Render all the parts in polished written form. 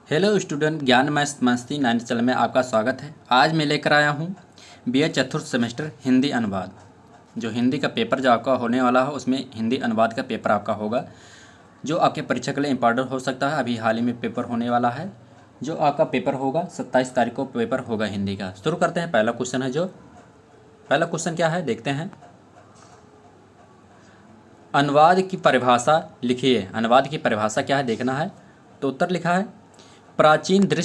Hello student, ज्ञान maths मस्ती 9th channel में आपका स्वागत है। आज मैं लेकर आया हूँ बीए चतुर्थ सेमेस्टर हिंदी अनुवाद। जो हिंदी का पेपर जो आपका होने वाला है उसमें हिंदी अनुवाद का पेपर आपका होगा, जो आपके परीक्षा के लिए इम्पॉर्टेंट हो सकता है। अभी हाल ही में पेपर होने वाला है। जो आपका पेपर होगा 27 तारीख को पेपर होगा हिंदी का। शुरू करते हैं। पहला क्वेश्चन है, जो पहला क्वेश्चन क्या है देखते हैं। अनुवाद की परिभाषा लिखिए। अनुवाद की परिभाषा क्या है देखना है। तो उत्तर लिखा है, प्राचीनता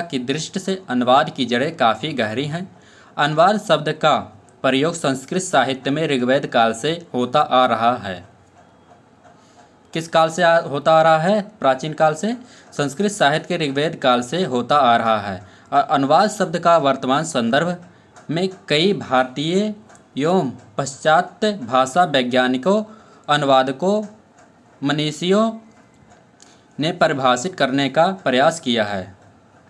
की दृष्टि से अनुवाद की जड़ें काफ़ी गहरी हैं। अनुवाद शब्द का प्रयोग संस्कृत साहित्य में ऋग्वेद काल से होता आ रहा है। किस काल से होता आ रहा है? प्राचीन काल से। संस्कृत साहित्य के ऋग्वेद काल से होता आ रहा है। और अनुवाद शब्द का वर्तमान संदर्भ में कई भारतीय एवं पाश्चात्य भाषा वैज्ञानिकों, अनुवादकों, मनीषियों ने परिभाषित करने का प्रयास किया है।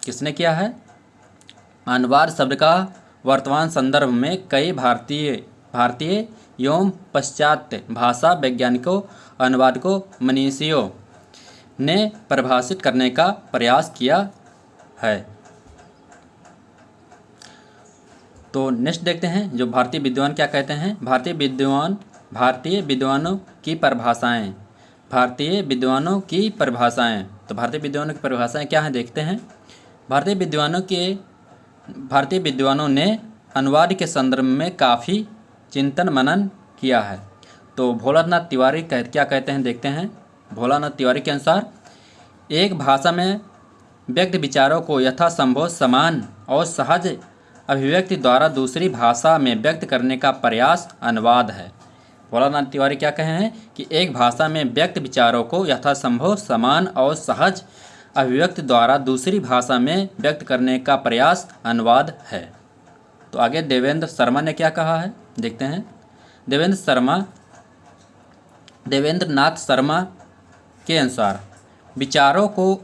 किसने किया है? अनुवाद शब्द का वर्तमान संदर्भ में कई भारतीय एवं पाश्चात्य भाषा वैज्ञानिकों, अनुवादकों, मनीषियों ने परिभाषित करने का प्रयास किया है। तो नेक्स्ट देखते हैं, जो भारतीय विद्वान क्या कहते हैं। भारतीय विद्वानों की परिभाषाएं। भारतीय विद्वानों की परिभाषाएं। तो भारतीय विद्वानों की परिभाषाएं क्या हैं देखते हैं। भारतीय विद्वानों ने अनुवाद के संदर्भ में काफ़ी चिंतन मनन किया है। तो भोलानाथ तिवारी क्या कहते हैं देखते हैं। भोलानाथ तिवारी के अनुसार, एक भाषा में व्यक्त विचारों को यथासंभव समान और सहज अभिव्यक्ति द्वारा दूसरी भाषा में व्यक्त करने का प्रयास अनुवाद है। भोलानाथ तिवारी क्या कहे हैं कि एक भाषा में व्यक्त विचारों को यथासंभव समान और सहज अभिव्यक्ति द्वारा दूसरी भाषा में व्यक्त करने का प्रयास अनुवाद है। तो आगे देवेंद्र शर्मा ने क्या कहा है देखते हैं। देवेंद्र नाथ शर्मा के अनुसार, विचारों को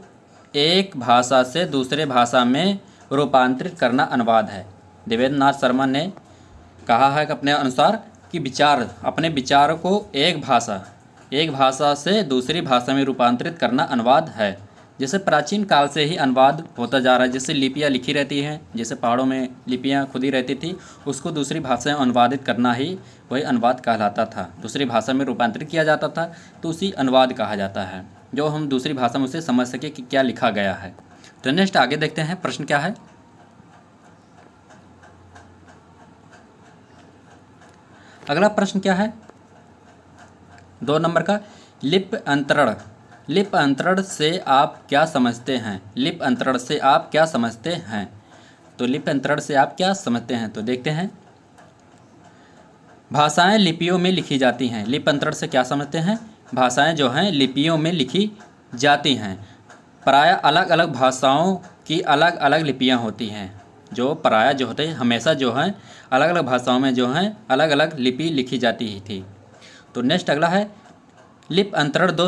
एक भाषा से दूसरे भाषा में रूपांतरित करना अनुवाद है। देवेंद्र नाथ शर्मा ने कहा है कि अपने अनुसार कि अपने विचार को एक भाषा से दूसरी भाषा में रूपांतरित करना अनुवाद है। जैसे प्राचीन काल से ही अनुवाद होता जा रहा है। जैसे लिपियाँ लिखी रहती हैं, जैसे पहाड़ों में लिपियाँ खुदी रहती थी, उसको दूसरी भाषा में अनुवादित करना ही वही अनुवाद कहलाता था। दूसरी भाषा में रूपांतरित किया जाता था तो उसी अनुवाद कहा जाता है, जो हम दूसरी भाषा में उसे समझ सके कि क्या लिखा गया है। तो नेक्स्ट आगे देखते हैं, प्रश्न क्या है। अगला प्रश्न क्या है, 2 नंबर का, लिप अंतरण से आप क्या समझते हैं। लिप अंतरण से आप क्या समझते हैं। तो लिप अंतरण से आप क्या समझते हैं। तो देखते हैं, भाषाएं लिपियों में लिखी जाती हैं। लिप अंतरण से क्या समझते हैं। भाषाएं जो हैं लिपियों में लिखी जाती हैं। प्रायः अलग अलग भाषाओं की अलग अलग लिपियां होती हैं। जो प्रायः जो होते हैं हमेशा जो हैं अलग अलग भाषाओं में जो हैं अलग अलग लिपि लिखी जाती ही थी। तो नेक्स्ट अगला है, लिप अंतरण दो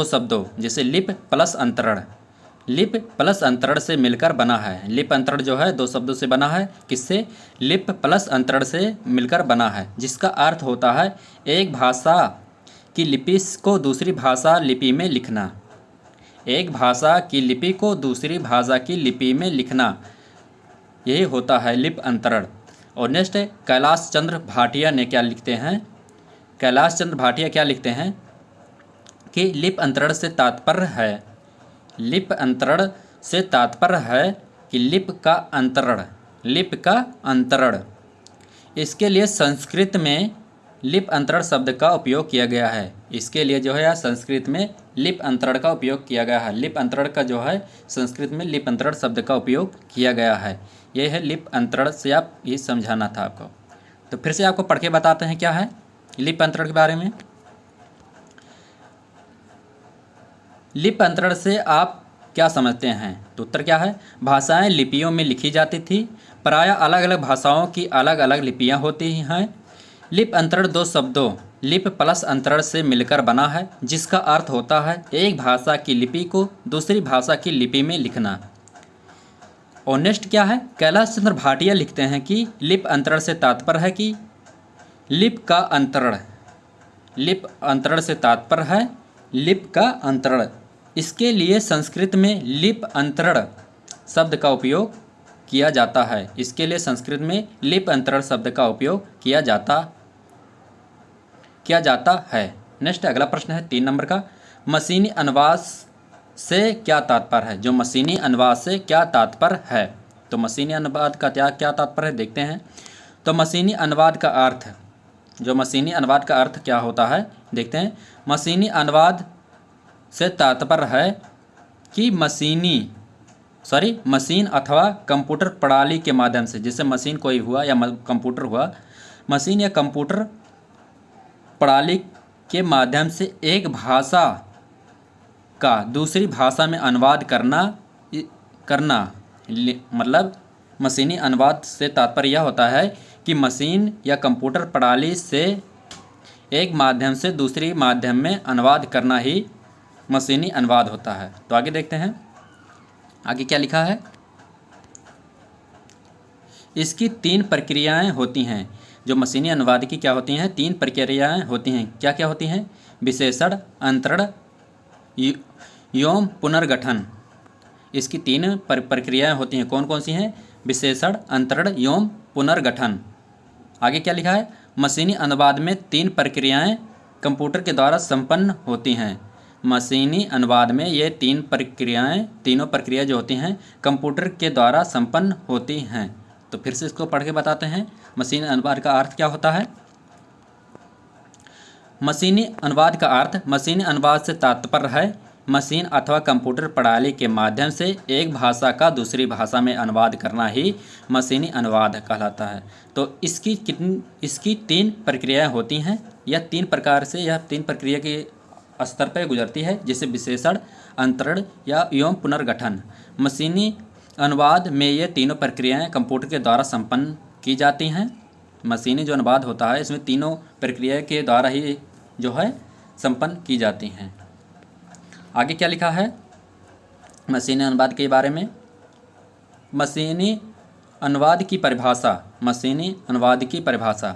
शब्दों जैसे लिप प्लस अंतरण से मिलकर बना है। लिप अंतरण जो है 2 शब्दों से बना है। किससे? लिप प्लस अंतरण से मिलकर बना है, जिसका अर्थ होता है एक भाषा की लिपि को दूसरी भाषा लिपि में लिखना। एक भाषा की लिपि को दूसरी भाषा की लिपि में लिखना, यही होता है लिप अंतरण। और नेक्स्ट है, कैलाश चंद्र भाटिया क्या लिखते हैं कि लिप अंतरण से तात्पर्य है कि लिप का अंतरण। इसके लिए संस्कृत में लिप अंतरण शब्द का उपयोग किया गया है। इसके लिए जो है संस्कृत में लिप अंतरण का उपयोग किया गया है। लिप अंतरण का जो है संस्कृत में लिप अंतरण शब्द का उपयोग किया गया है। यह है लिप अंतरण से आप ये समझाना था आपको। तो फिर से आपको पढ़ के बताते हैं क्या है लिप अंतरण के बारे में। लिप अंतरण से आप क्या समझते हैं। तो उत्तर क्या है, भाषाएं लिपियों में लिखी जाती थी। प्रायः अलग अलग भाषाओं की अलग अलग लिपियां होती हैं। लिप अंतरण 2 शब्दों लिप प्लस अंतरण से मिलकर बना है, जिसका अर्थ होता है एक भाषा की लिपि को दूसरी भाषा की लिपि में लिखना। और नेक्स्ट क्या है, कैलाश चंद्र भाटिया लिखते हैं कि लिप अंतरण से तात्पर्य है कि लिप अंतरण से तात्पर्य है लिप का अंतरण। इसके लिए संस्कृत में लिप अंतरण शब्द का उपयोग किया जाता है। इसके लिए संस्कृत में लिप अंतरण शब्द का उपयोग किया जाता है। नेक्स्ट अगला प्रश्न है 3 नंबर का, मशीनी अनुवाद से क्या तात्पर्य है। जो मशीनी अनुवाद से क्या तात्पर्य है, तो मशीनी अनुवाद का क्या तात्पर्य है देखते हैं। तो मशीनी अनुवाद का अर्थ, जो मशीनी अनुवाद का अर्थ क्या होता है देखते हैं। मशीनी अनुवाद से तात्पर्य है कि मशीन अथवा कंप्यूटर प्रणाली के माध्यम से, जैसे मशीन कोई हुआ या कंप्यूटर हुआ, मशीन या कंप्यूटर प्रणाली के माध्यम से एक भाषा का दूसरी भाषा में अनुवाद करना मतलब मशीनी अनुवाद से तात्पर्य यह होता है कि मशीन या कंप्यूटर प्रणाली से एक माध्यम से दूसरी माध्यम में अनुवाद करना ही मशीनी अनुवाद होता है। तो आगे देखते हैं, आगे क्या लिखा है। इसकी 3 प्रक्रियाएं होती हैं। जो मशीनी अनुवाद की क्या होती हैं, 3 प्रक्रियाएं होती हैं। क्या क्या होती हैं, विशेषण, अंतरण एवं पुनर्गठन। इसकी 3 प्रक्रियाएं होती हैं। कौन कौन सी हैं, विशेषण, अंतरण एवं पुनर्गठन। आगे क्या लिखा है, मशीनी अनुवाद में 3 प्रक्रियाएं कंप्यूटर के द्वारा संपन्न होती हैं। मशीनी अनुवाद में ये 3 प्रक्रियाएं, तीनों प्रक्रिया जो होती हैं कंप्यूटर के द्वारा संपन्न होती हैं। तो फिर से इसको पढ़ के बताते हैं, मशीनी अनुवाद का अर्थ क्या होता है। मशीनी अनुवाद का अर्थ, मशीनी अनुवाद से तात्पर्य है मशीन अथवा कंप्यूटर प्रणाली के माध्यम से एक भाषा का दूसरी भाषा में अनुवाद करना ही मशीनी अनुवाद कहलाता है। तो इसकी 3 प्रक्रियाएं होती हैं। यह 3 प्रकार से, यह 3 प्रक्रिया के स्तर पर गुजरती है, जैसे विशेषण, अंतरण या एवं पुनर्गठन। मशीनी अनुवाद में ये तीनों प्रक्रियाएं कंप्यूटर के द्वारा संपन्न की जाती हैं। मशीनी जो अनुवाद होता है इसमें तीनों प्रक्रिया के द्वारा ही जो है संपन्न की जाती हैं। आगे क्या लिखा है मशीनी अनुवाद के बारे में। मशीनी अनुवाद की परिभाषा, मशीनी अनुवाद की परिभाषा।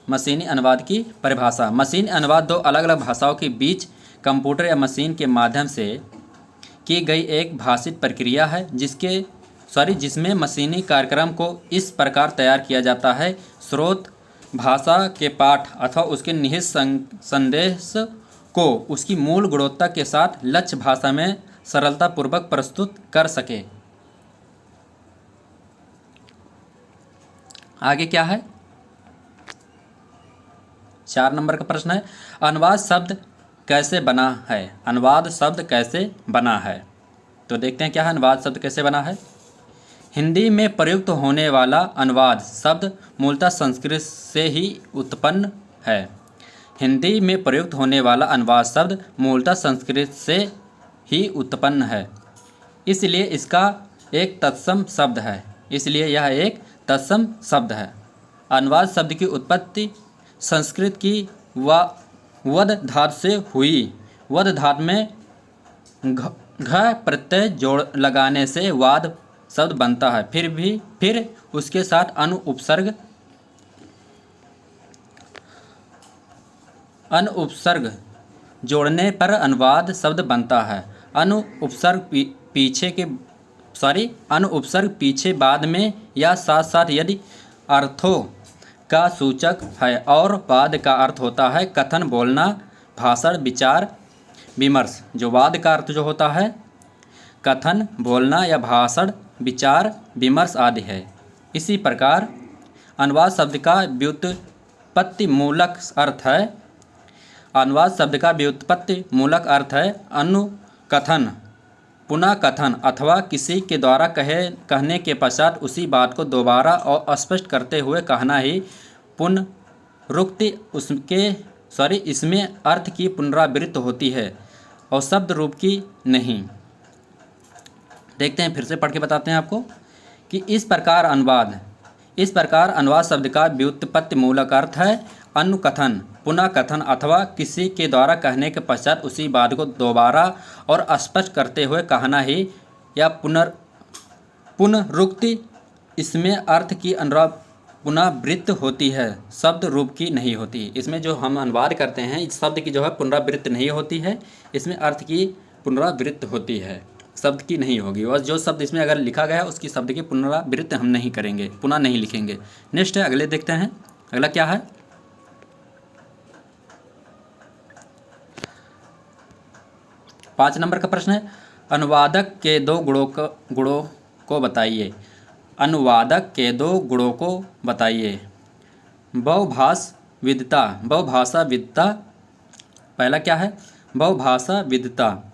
मशीनी अनुवाद की परिभाषा, मशीनी अनुवाद 2 अलग अलग भाषाओं के बीच कंप्यूटर या मशीन के माध्यम से की गई एक भाषित प्रक्रिया है, जिसमें मशीनी कार्यक्रम को इस प्रकार तैयार किया जाता है। स्रोत भाषा के पाठ अथवा उसके निहित संदेश को उसकी मूल गुणवत्ता के साथ लक्ष्य भाषा में सरलतापूर्वक प्रस्तुत कर सके। आगे क्या है, 4 नंबर का प्रश्न है, अनुवाद शब्द कैसे बना है। अनुवाद शब्द कैसे बना है, तो देखते हैं क्या है अनुवाद शब्द कैसे बना है। हिंदी में प्रयुक्त होने वाला अनुवाद शब्द मूलतः संस्कृत से ही उत्पन्न है। हिंदी में प्रयुक्त होने वाला अनुवाद शब्द मूलतः संस्कृत से ही उत्पन्न है, इसलिए इसका एक तत्सम शब्द है। इसलिए यह एक तत्सम शब्द है। अनुवाद शब्द की उत्पत्ति संस्कृत की वद धातु से हुई। वद धातु में घ प्रत्यय जोड़ लगाने से वाद शब्द बनता है। फिर उसके साथ अनु उपसर्ग जोड़ने पर अनुवाद शब्द बनता है। अनु उपसर्ग पीछे बाद में या साथ साथ यदि अर्थों का सूचक है और वाद का अर्थ होता है कथन, बोलना, भाषण, विचार, विमर्श। जो वाद का अर्थ जो होता है कथन, बोलना या भाषण, विचार, विमर्श आदि है। इसी प्रकार अनुवाद शब्द का व्युत्पत्ति मूलक अर्थ है अनुकथन, पुनः कथन अथवा किसी के द्वारा कहने के पश्चात उसी बात को दोबारा और स्पष्ट करते हुए कहना ही पुनरुक्ति। इसमें अर्थ की पुनरावृत्ति होती है और शब्द रूप की नहीं। देखते हैं, फिर से पढ़ के बताते हैं आपको कि इस प्रकार अनुवाद शब्द का व्युत्पत्ति मूलक अर्थ है अनुकथन, पुनः कथन अथवा किसी के द्वारा कहने के पश्चात उसी बात को दोबारा और स्पष्ट करते हुए कहना ही या पुनरुक्ति। इसमें अर्थ की पुनरावृत्ति होती है, शब्द रूप की नहीं होती। इसमें जो हम अनुवाद करते हैं इस शब्द की जो है पुनरावृत्ति नहीं होती है, इसमें अर्थ की पुनरावृत्ति होती है, शब्द की नहीं होगी। और जो शब्द इसमें अगर लिखा गया है उसकी शब्द की पुनरावृत्ति हम नहीं करेंगे, पुनः नहीं लिखेंगे। नेक्स्ट है, अगले देखते हैं, अगला क्या है। 5 नंबर का प्रश्न है, अनुवादक के 2 गुणों को बताइए। अनुवादक के 2 गुणों को बताइए। बहुभाषाविदता। बहुभाषाविदता पहला क्या है, बहुभाषाविदता।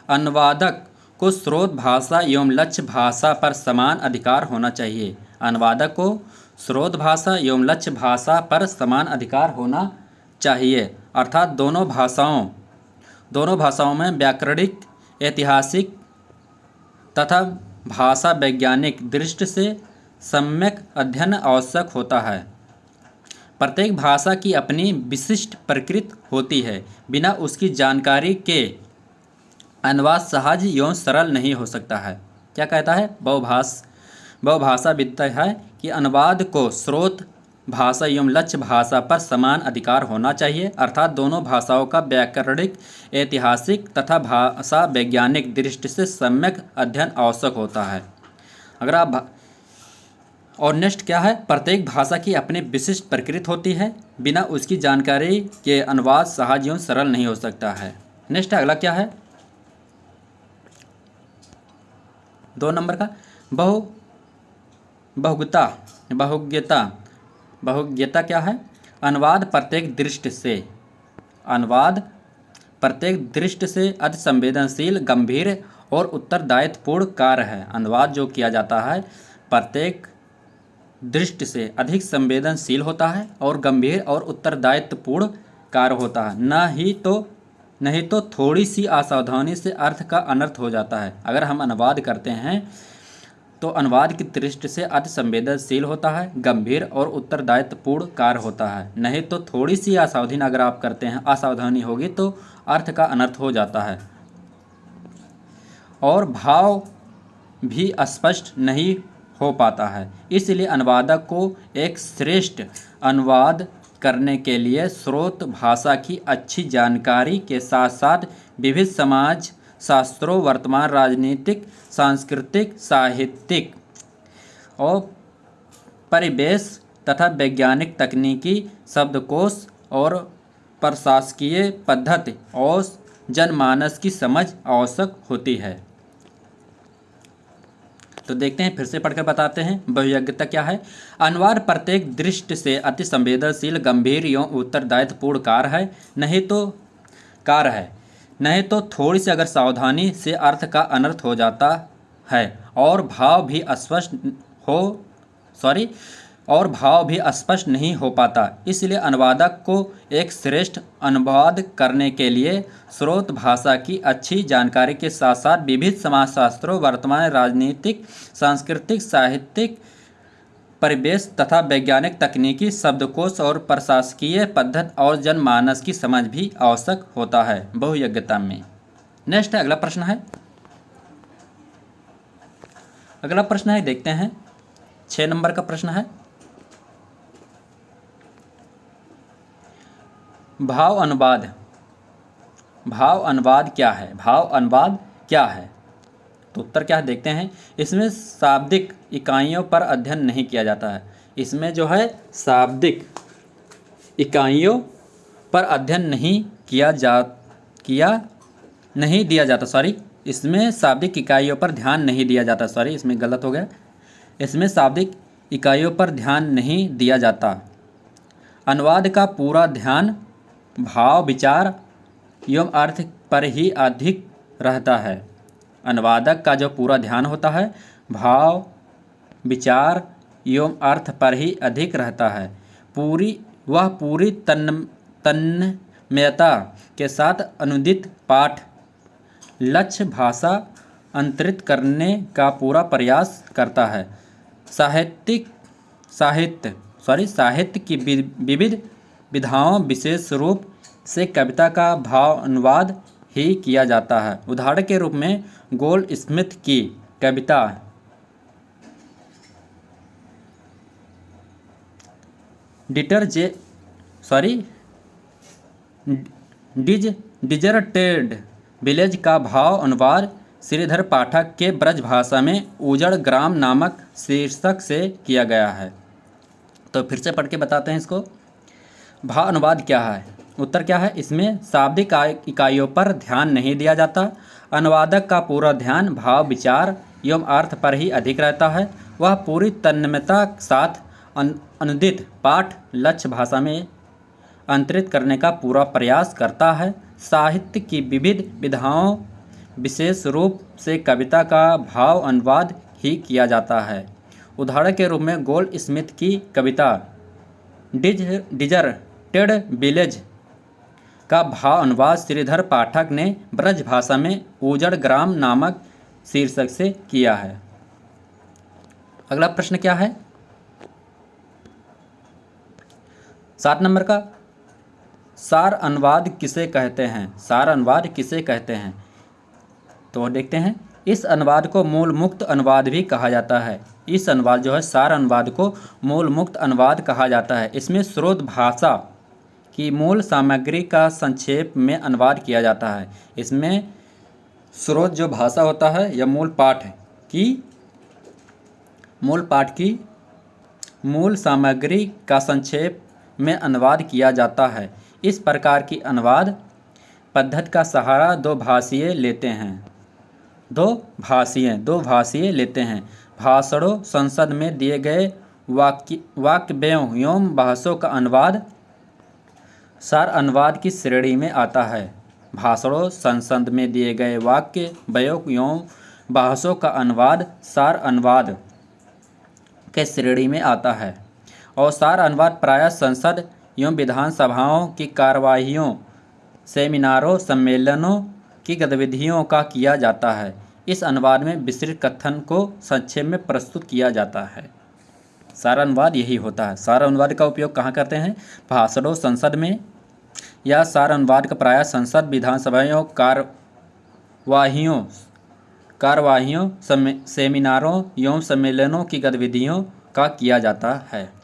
अनुवादक को स्रोत भाषा एवं लक्ष्य भाषा पर समान अधिकार होना चाहिए। अनुवादक को स्रोत भाषा एवं लक्ष्य भाषा पर समान अधिकार होना चाहिए, अर्थात दोनों भाषाओं में व्याकरणिक, ऐतिहासिक तथा भाषा वैज्ञानिक दृष्टि से सम्यक अध्ययन आवश्यक होता है। प्रत्येक भाषा की अपनी विशिष्ट प्रकृति होती है, बिना उसकी जानकारी के अनुवाद सहज एवं सरल नहीं हो सकता है। क्या कहता है, बहुभाषाविदता है कि अनुवाद को स्रोत भाषा एवं लक्ष्य भाषा पर समान अधिकार होना चाहिए, अर्थात दोनों भाषाओं का व्याकरणिक, ऐतिहासिक तथा भाषा वैज्ञानिक दृष्टि से सम्यक अध्ययन आवश्यक होता है। अगर आप और नेक्स्ट क्या है, प्रत्येक भाषा की अपनी विशिष्ट प्रकृति होती है, बिना उसकी जानकारी के अनुवाद सहज एवं सरल नहीं हो सकता है। नेक्स्ट अगला क्या है, 2 नंबर का, बहुज्ञता क्या है। अनुवाद प्रत्येक दृष्टि से अति संवेदनशील, गंभीर और उत्तरदायित्वपूर्ण कार्य है। अनुवाद जो किया जाता है प्रत्येक दृष्टि से अधिक संवेदनशील होता है और गंभीर और उत्तरदायित्वपूर्ण कार्य होता है। नहीं तो थोड़ी सी असावधानी से अर्थ का अनर्थ हो जाता है। अगर हम अनुवाद करते हैं तो अनुवाद की दृष्टि से अति संवेदनशील होता है, गंभीर और उत्तरदायित्वपूर्ण कार्य होता है। नहीं तो थोड़ी सी असावधानी अगर आप करते हैं, असावधानी होगी तो अर्थ का अनर्थ हो जाता है और भाव भी स्पष्ट नहीं हो पाता है। इसलिए अनुवादक को एक श्रेष्ठ अनुवाद करने के लिए स्रोत भाषा की अच्छी जानकारी के साथ साथ विविध समाज शास्त्रों, वर्तमान राजनीतिक, सांस्कृतिक, साहित्यिक और परिवेश तथा वैज्ञानिक, तकनीकी, शब्दकोश और प्रशासकीय पद्धति और जनमानस की समझ आवश्यक होती है। तो देखते हैं, फिर से पढ़कर बताते हैं। बहुज्ञता क्या है। अनुवाद प्रत्येक दृष्टि से अति संवेदनशील, गंभीर एवं उत्तरदायित्वपूर्ण कार्य है। नहीं तो थोड़ी सी अगर सावधानी से अर्थ का अनर्थ हो जाता है और भाव भी स्पष्ट नहीं हो पाता। इसलिए अनुवादक को एक श्रेष्ठ अनुवाद करने के लिए स्रोत भाषा की अच्छी जानकारी के साथ साथ विविध समाजशास्त्रों, वर्तमान राजनीतिक, सांस्कृतिक, साहित्यिक, परिवेश तथा वैज्ञानिक, तकनीकी, शब्दकोश और प्रशासकीय पद्धति और जनमानस की समझ भी आवश्यक होता है बहुज्ञता में। नेक्स्ट अगला प्रश्न है, देखते हैं 6 नंबर का प्रश्न है। भाव अनुवाद क्या है। तो उत्तर क्या है देखते हैं। इसमें शाब्दिक इकाइयों पर अध्ययन नहीं किया जाता है। इसमें जो है शाब्दिक इकाइयों पर अध्ययन नहीं दिया जाता। इसमें शाब्दिक इकाइयों पर ध्यान नहीं दिया जाता। इसमें गलत हो गया। इसमें शाब्दिक इकाइयों पर ध्यान नहीं दिया जाता। अनुवाद का पूरा ध्यान भाव, विचार एवं अर्थ पर ही अधिक रहता है। अनुवादक का जो पूरा ध्यान होता है भाव, विचार एवं अर्थ पर ही अधिक रहता है। पूरी तन्मयता के साथ अनुदित पाठ लक्ष्य भाषा अंतरित करने का पूरा प्रयास करता है। साहित्य की विविध विधाओं, विशेष रूप से कविता का भाव अनुवाद ही किया जाता है। उदाहरण के रूप में गोल्डस्मिथ की कविता डिटरजे सॉरी डिजर्टेड विलेज का भाव अनुवाद श्रीधर पाठक के ब्रज भाषा में उजड़ ग्राम नामक शीर्षक से किया गया है। तो फिर से पढ़ के बताते हैं इसको। भाव अनुवाद क्या है? उत्तर क्या है? इसमें शाब्दिक इकाइयों पर ध्यान नहीं दिया जाता। अनुवादक का पूरा ध्यान भाव, विचार एवं अर्थ पर ही अधिक रहता है। वह पूरी तन्मयता के साथ अनुदित पाठ लक्ष्य भाषा में अंतरित करने का पूरा प्रयास करता है। साहित्य की विविध विधाओं, विशेष रूप से कविता का भाव अनुवाद ही किया जाता है। उदाहरण के रूप में गोल्ड स्मिथ की कविता डिजर्टेड विलेज का भाव अनुवाद श्रीधर पाठक ने ब्रज भाषा में उजड़ ग्राम नामक शीर्षक से किया है। अगला प्रश्न क्या है? 7 नंबर का, सार अनुवाद किसे कहते हैं? सार अनुवाद किसे कहते हैं? तो देखते हैं। इस अनुवाद को मूल मुक्त अनुवाद भी कहा जाता है। इस अनुवाद जो है सार अनुवाद को मूल मुक्त अनुवाद कहा जाता है। इसमें स्रोत भाषा की मूल सामग्री का संक्षेप में अनुवाद किया जाता है। इसमें स्रोत जो भाषा होता है या मूल पाठ की मूल सामग्री का संक्षेप में अनुवाद किया जाता है। इस प्रकार की अनुवाद पद्धति का सहारा दो भाषीय लेते हैं। भाषणों, संसद में दिए गए वाक्यों एवं बहसों का अनुवाद सार अनुवाद की श्रेणी में आता है। भाषणों, संसद में दिए गए वाक्यों एवं बहसों का अनुवाद सार अनुवाद के श्रेणी में आता है। और सार अनुवाद प्रायः संसद एवं विधानसभाओं की कार्यवाहियों, सेमिनारों, सम्मेलनों की गतिविधियों का किया जाता है। इस अनुवाद में विस्तृत कथन को संक्षेप में प्रस्तुत किया जाता है। सार अनुवाद यही होता है। सार अनुवाद का उपयोग कहाँ करते हैं? भाषणों, संसद में, या सार अनुवाद का प्रायः संसद, विधानसभाओं, कार्यवाहियों, सेमिनारों एवं सम्मेलनों की गतिविधियों का किया जाता है।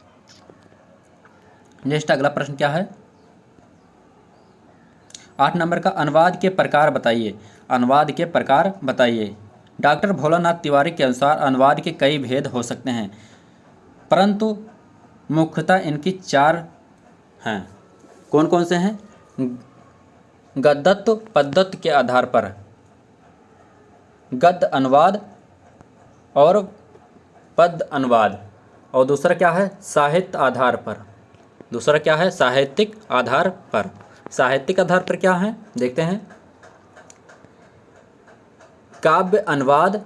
नेक्स्ट अगला प्रश्न क्या है? 8 नंबर का, अनुवाद के प्रकार बताइए। अनुवाद के प्रकार बताइए। डॉक्टर भोलानाथ तिवारी के अनुसार अनुवाद के कई भेद हो सकते हैं, परंतु मुख्यतः इनकी 4 हैं। कौन कौन से हैं? गद्यत्व पद्धति के आधार पर गद्य अनुवाद और पद्य अनुवाद, और दूसरा क्या है? साहित्य आधार पर। दूसरा क्या है? साहित्यिक आधार पर। साहित्यिक आधार पर क्या है देखते हैं। काव्य अनुवाद,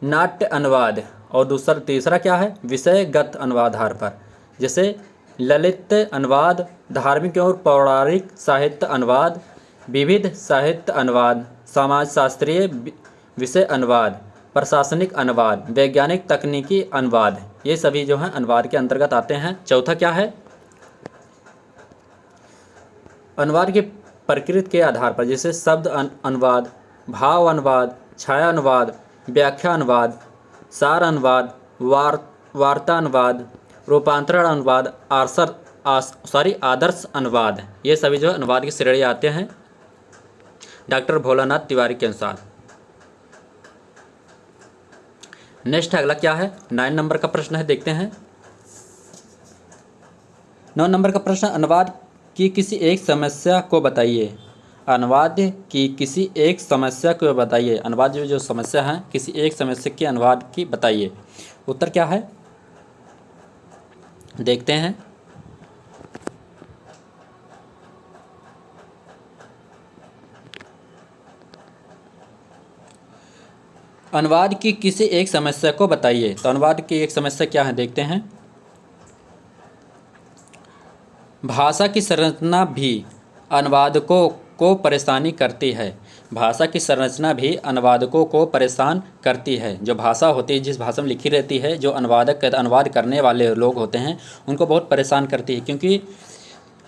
नाट्य अनुवाद, और तीसरा क्या है? विषयगत अनुवाद आधार पर, जैसे ललित अनुवाद, धार्मिक और पौराणिक साहित्य अनुवाद, विविध साहित्य अनुवाद, समाजशास्त्रीय विषय अनुवाद, प्रशासनिक अनुवाद, वैज्ञानिक तकनीकी अनुवाद, ये सभी जो हैं अनुवाद के अंतर्गत आते हैं। चौथा क्या है? अनुवाद की प्रकृति के आधार पर, जैसे शब्द अनुवाद, भाव अनुवाद, छाया अनुवाद, व्याख्या अनुवाद, सार अनुवाद, वार्ता अनुवाद, रूपांतरण अनुवाद, आदर्श अनुवाद, ये सभी जो अनुवाद की श्रेणी आते हैं डॉक्टर भोलानाथ तिवारी के अनुसार। नेक्स्ट अगला क्या है? 9 नंबर का प्रश्न है, देखते हैं। 9 नंबर का प्रश्न, अनुवाद की किसी एक समस्या को बताइए। अनुवाद की किसी एक समस्या को बताइए। अनुवाद जो समस्या है, किसी एक समस्या के अनुवाद की बताइए। उत्तर क्या है देखते हैं। अनुवाद की किसी एक समस्या को बताइए। तो अनुवाद की एक समस्या क्या है देखते हैं। भाषा की संरचना भी अनुवादकों को परेशानी करती है। भाषा की संरचना भी अनुवादकों को परेशान करती है। जो भाषा होती है, जिस भाषा में लिखी रहती है, जो अनुवाद करने वाले लोग होते हैं, उनको बहुत परेशान करती है, क्योंकि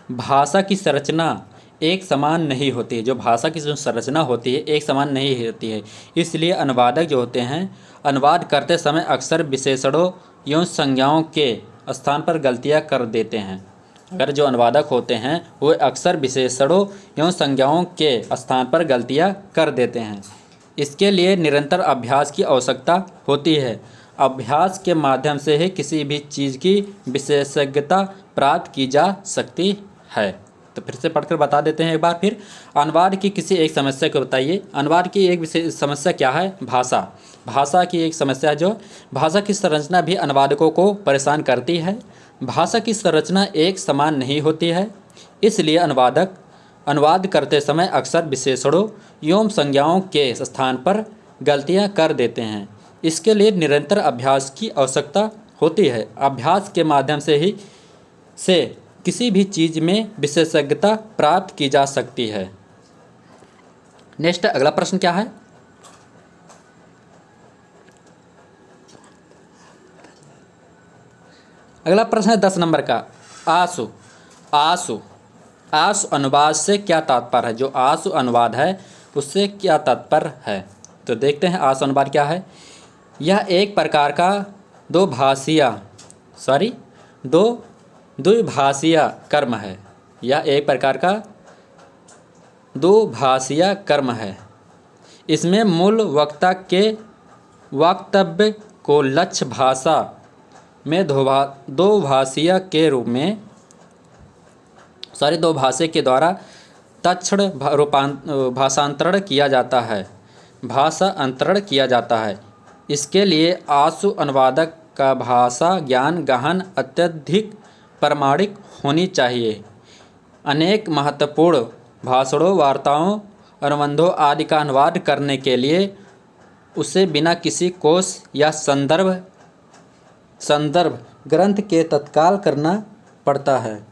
भाषा की संरचना एक समान नहीं होती है। जो भाषा की जो संरचना होती है एक समान नहीं होती है। इसलिए अनुवादक जो होते हैं, अनुवाद करते समय अक्सर विशेषणों एवं संज्ञाओं के स्थान पर गलतियां कर देते हैं। अगर जो अनुवादक होते हैं वो अक्सर विशेषणों एवं संज्ञाओं के स्थान पर गलतियां कर देते हैं। इसके लिए निरंतर अभ्यास की आवश्यकता होती है। अभ्यास के माध्यम से ही किसी भी चीज़ की विशेषज्ञता प्राप्त की जा सकती है। तो फिर से पढ़कर बता देते हैं एक बार फिर। अनुवाद की किसी एक समस्या को बताइए। अनुवाद की एक विशेष समस्या क्या है? भाषा। भाषा की एक समस्या जो भाषा की संरचना भी अनुवादकों को परेशान करती है। भाषा की संरचना एक समान नहीं होती है, इसलिए अनुवादक अनुवाद करते समय अक्सर विशेषणों एवं संज्ञाओं के स्थान पर गलतियां कर देते हैं। इसके लिए निरंतर अभ्यास की आवश्यकता होती है। अभ्यास के माध्यम से किसी भी चीज़ में विशेषज्ञता प्राप्त की जा सकती है। नेक्स्ट अगला प्रश्न क्या है? अगला प्रश्न है 10 नंबर का। आसु आसु आसु अनुवाद से क्या तात्पर्य है? जो आसु अनुवाद है उससे क्या तात्पर्य है? तो देखते हैं आसु अनुवाद क्या है। यह एक प्रकार का द्विभाषीय कर्म है। यह एक प्रकार का द्विभाषीय कर्म है। इसमें मूल वक्ता के वक्तव्य को लक्ष्य भाषा में दोभाषीय के रूप में दोभाषी के द्वारा तत्क्षण भाषांतरण किया जाता है। इसके लिए आसु अनुवादक का भाषा ज्ञान गहन अत्यधिक प्रामाणिक होनी चाहिए। अनेक महत्वपूर्ण भाषणों, वार्ताओं, अनुबंधों आदि का अनुवाद करने के लिए उसे बिना किसी कोश या संदर्भ ग्रंथ के तत्काल करना पड़ता है।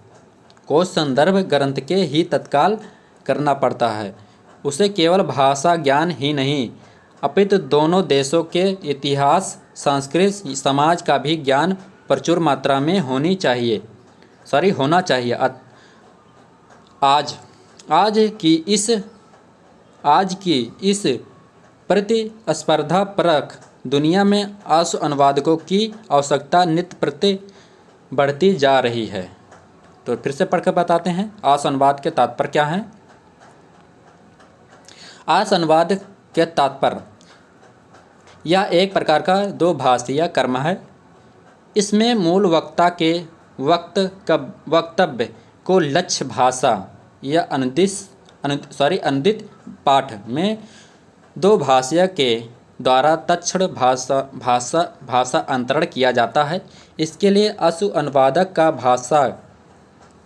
कोश संदर्भ ग्रंथ के ही तत्काल करना पड़ता है। उसे केवल भाषा ज्ञान ही नहीं अपितु दोनों देशों के इतिहास, संस्कृति, समाज का भी ज्ञान प्रचुर मात्रा में होना चाहिए। आज की इस प्रतिस्पर्धापरक दुनिया में आसु अनुवादकों की आवश्यकता नित्य प्रति बढ़ती जा रही है। तो फिर से पढ़कर बताते हैं आसु अनुवाद के तात्पर्य क्या हैं। आसु अनुवाद के तात्पर्य: यह एक प्रकार का द्विभाषीय कर्म है। इसमें मूल वक्ता के वक्तव्य को लक्ष्य भाषा या अनुदित पाठ में दोभाषीय के द्वारा तत्क्षण भाषा अंतरण किया जाता है। इसके लिए आसु अनुवादक का भाषा